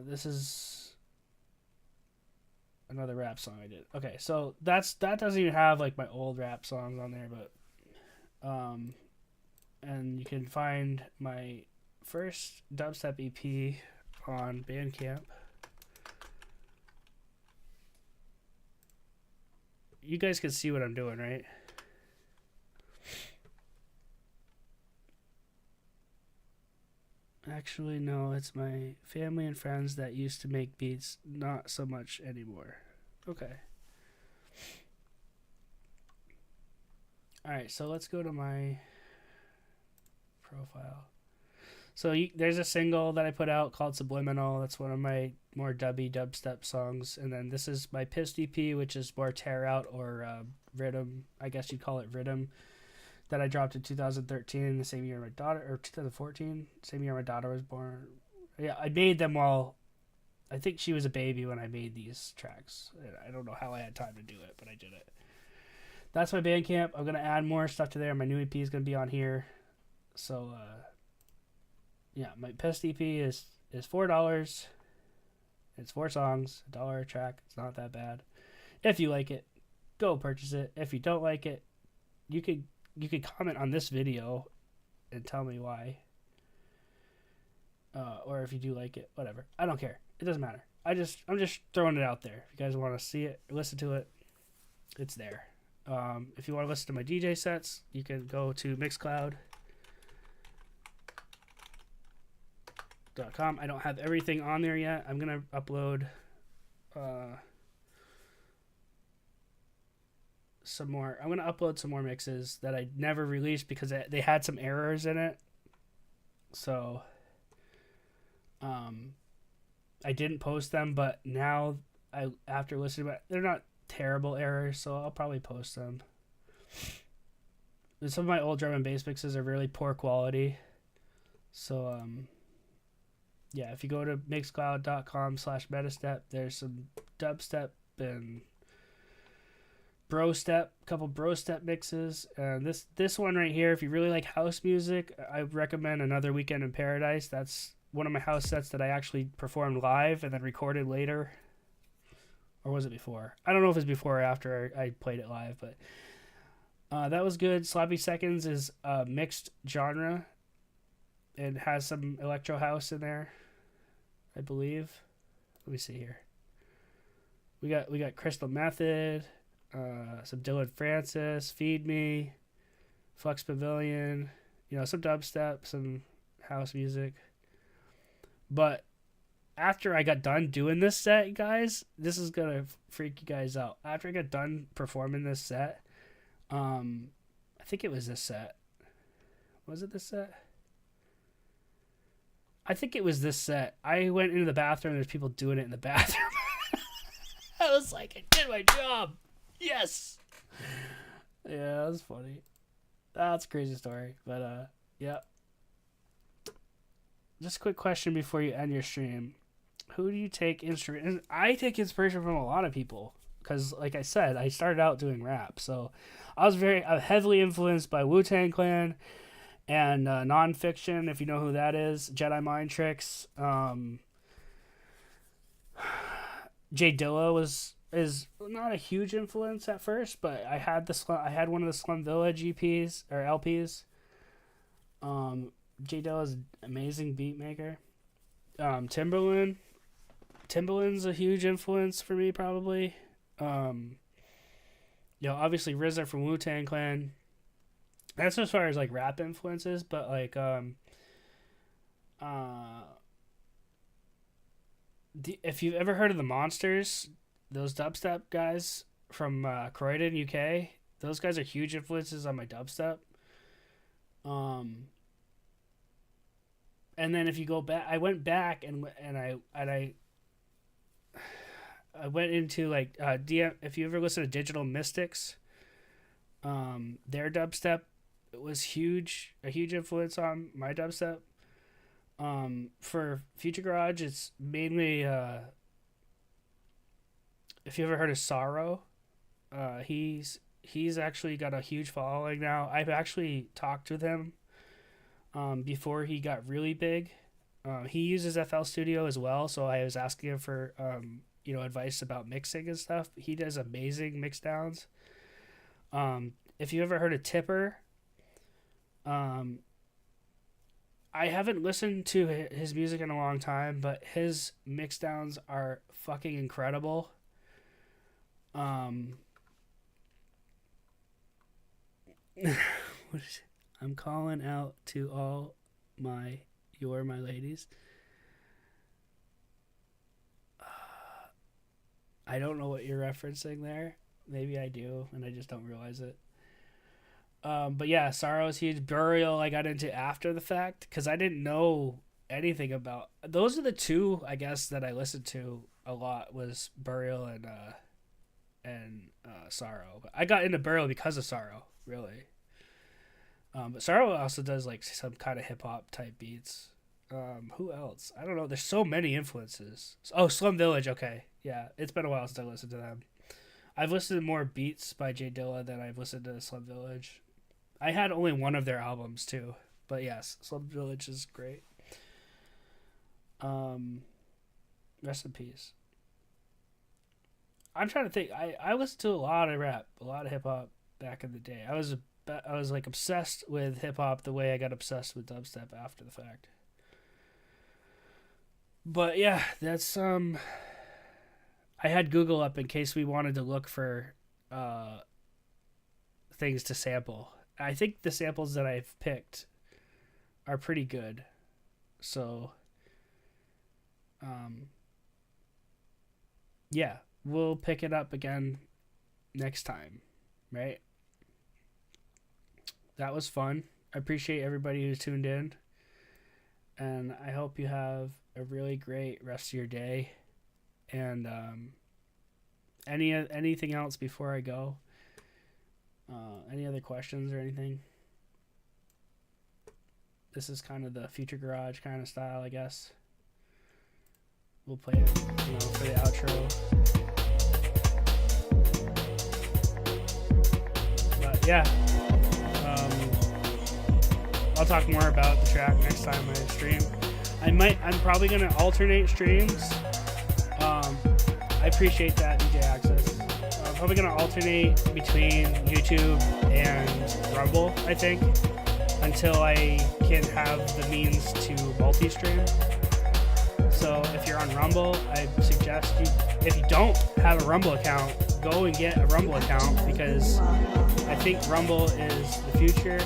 This is another rap song I did. Okay, so that doesn't even have like my old rap songs on there, but and you can find my first dubstep EP on Bandcamp. You guys can see what I'm doing, right? Actually, no, it's my family and friends that used to make beats, not so much anymore. Okay. Alright, so let's go to my profile. So there's a single that I put out called Subliminal. That's one of my more dubstep songs. And then this is my Pissed EP, which is more tear out or rhythm. I guess you'd call it rhythm. That I dropped in 2013, the same year my daughter, or 2014, same year my daughter was born. Yeah, I made them while, I think she was a baby when I made these tracks. I don't know how I had time to do it, but I did it. That's my Bandcamp. I'm going to add more stuff to there. My new EP is going to be on here. So, yeah, my Pest EP is $4. It's 4 songs, $1 a track. It's not that bad. If you like it, go purchase it. If you don't like it, you could comment on this video and tell me why. Or if you do like it, whatever. I don't care. It doesn't matter. I'm just throwing it out there. If you guys want to see it, listen to it, it's there. If you want to listen to my DJ sets, you can go to Mixcloud.com. I don't have everything on there yet. I'm going to upload some more. I'm going to upload some more mixes that I never released because they had some errors in it. So I didn't post them, but now after listening to it, they're not terrible errors, so I'll probably post them. Some of my old drum and bass mixes are really poor quality. So yeah, if you go to mixcloud.com/metastep, there's some dubstep and brostep, couple brostep mixes. This one right here, if you really like house music, I recommend Another Weekend in Paradise. That's one of my house sets that I actually performed live and then recorded later. Or was it before? I don't know if it's before or after I played it live, but that was good. Sloppy Seconds is a mixed genre. It has some electro house in there, I believe. Let me see here. We got Crystal Method, some Dylan Francis, Feed Me, Flux Pavilion, some dubstep, some house music. But after I got done doing this set, guys, this is gonna freak you guys out. After I got done performing this set, I think it was this set. Was it this set? I think it was this set. I went into the bathroom. There's people doing it in the bathroom. I was like, I did my job. Yes. Yeah, that was funny. That's a crazy story. But, yeah. Just a quick question before you end your stream. Who do you take inspiration? I take inspiration from a lot of people. Because, like I said, I started out doing rap. So, I'm heavily influenced by Wu-Tang Clan. And Nonfiction, if you know who that is, Jedi Mind Tricks. Jay Dilla is not a huge influence at first, but I had one of the Slum Village EPs or LPs. Jay Dilla is an amazing beat maker. Timbaland's a huge influence for me, probably. Obviously RZA from Wu-Tang Clan. That's as far as like rap influences, but like if you've ever heard of the Monsters, those dubstep guys from Croydon, UK, those guys are huge influences on my dubstep. And then if you go back, I went back and I went into like if you ever listen to Digital Mystics, their dubstep was a huge influence on my dubstep. For Future Garage, it's mainly if you ever heard of Sorrow, he's actually got a huge following now. I've actually talked with him before he got really big. He uses FL Studio as well, so I was asking him for advice about mixing and stuff. He does amazing mix downs. If you ever heard of Tipper, I haven't listened to his music in a long time, but his mix downs are fucking incredible. I'm calling out to all my ladies. I don't know what you're referencing there. Maybe I do, and I just don't realize it. But yeah, Sorrow's huge. Burial I got into after the fact because I didn't know anything about. Those are the two, I guess, that I listened to a lot was Burial and Sorrow. But I got into Burial because of Sorrow, really. But Sorrow also does like some kind of hip hop type beats. Who else? I don't know. There's so many influences. Oh, Slum Village. Okay, yeah, it's been a while since I listened to them. I've listened to more beats by Jay Dilla than I've listened to Slum Village. I had only one of their albums too, but yes, Slum Village is great. Rest in peace. I'm trying to think. I listened to a lot of rap, a lot of hip hop back in the day. I was like obsessed with hip hop the way I got obsessed with dubstep after the fact. But yeah, that's I had Google up in case we wanted to look for things to sample. I think the samples that I've picked are pretty good. So yeah, we'll pick it up again next time, right? That was fun. I appreciate everybody who tuned in. And I hope you have a really great rest of your day. And anything else before I go? Any other questions or anything? This is kind of the Future Garage kind of style, I guess. We'll play it, for the outro. But yeah, I'll talk more about the track next time I stream. I'm probably gonna alternate streams. I appreciate that, DJ Access. I'm probably gonna alternate between YouTube and Rumble, I think, until I can have the means to multi-stream. So if you're on Rumble, I suggest if you don't have a Rumble account, go and get a Rumble account, because I think Rumble is the future.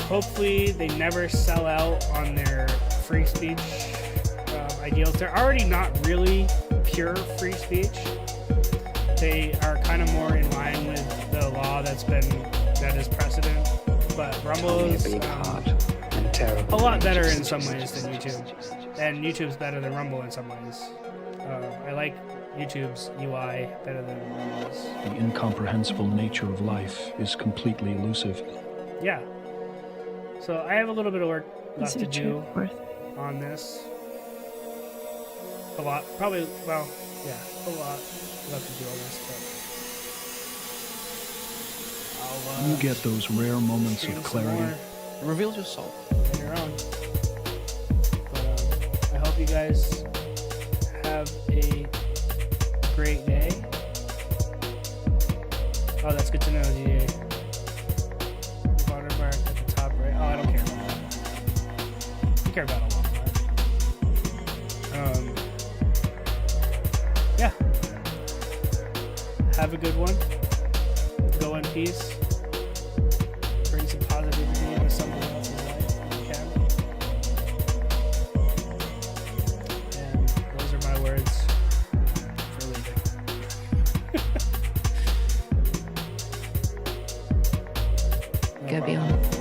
Hopefully they never sell out on their free speech ideals. They're already not really pure free speech. They are kind of more in line with the law that is precedent. But Rumble is a lot better in some ways than YouTube. And YouTube's better than Rumble in some ways. I like YouTube's UI better than Rumble's. The incomprehensible nature of life is completely elusive. Yeah. So I have a little bit of work left to do on this. A lot. Probably, well, yeah, a lot left to do on this. But You get those rare moments of clarity. Reveal yourself. Later on. But I hope you guys have a great day. Oh, that's good to know, DA. Watermark at the top right. Oh, I don't care about that. I care about a lot more. Yeah. Have a good one. Go in peace. Bring some positivity into somebody else's life if you can. And those are my words for leaving. Go beyond.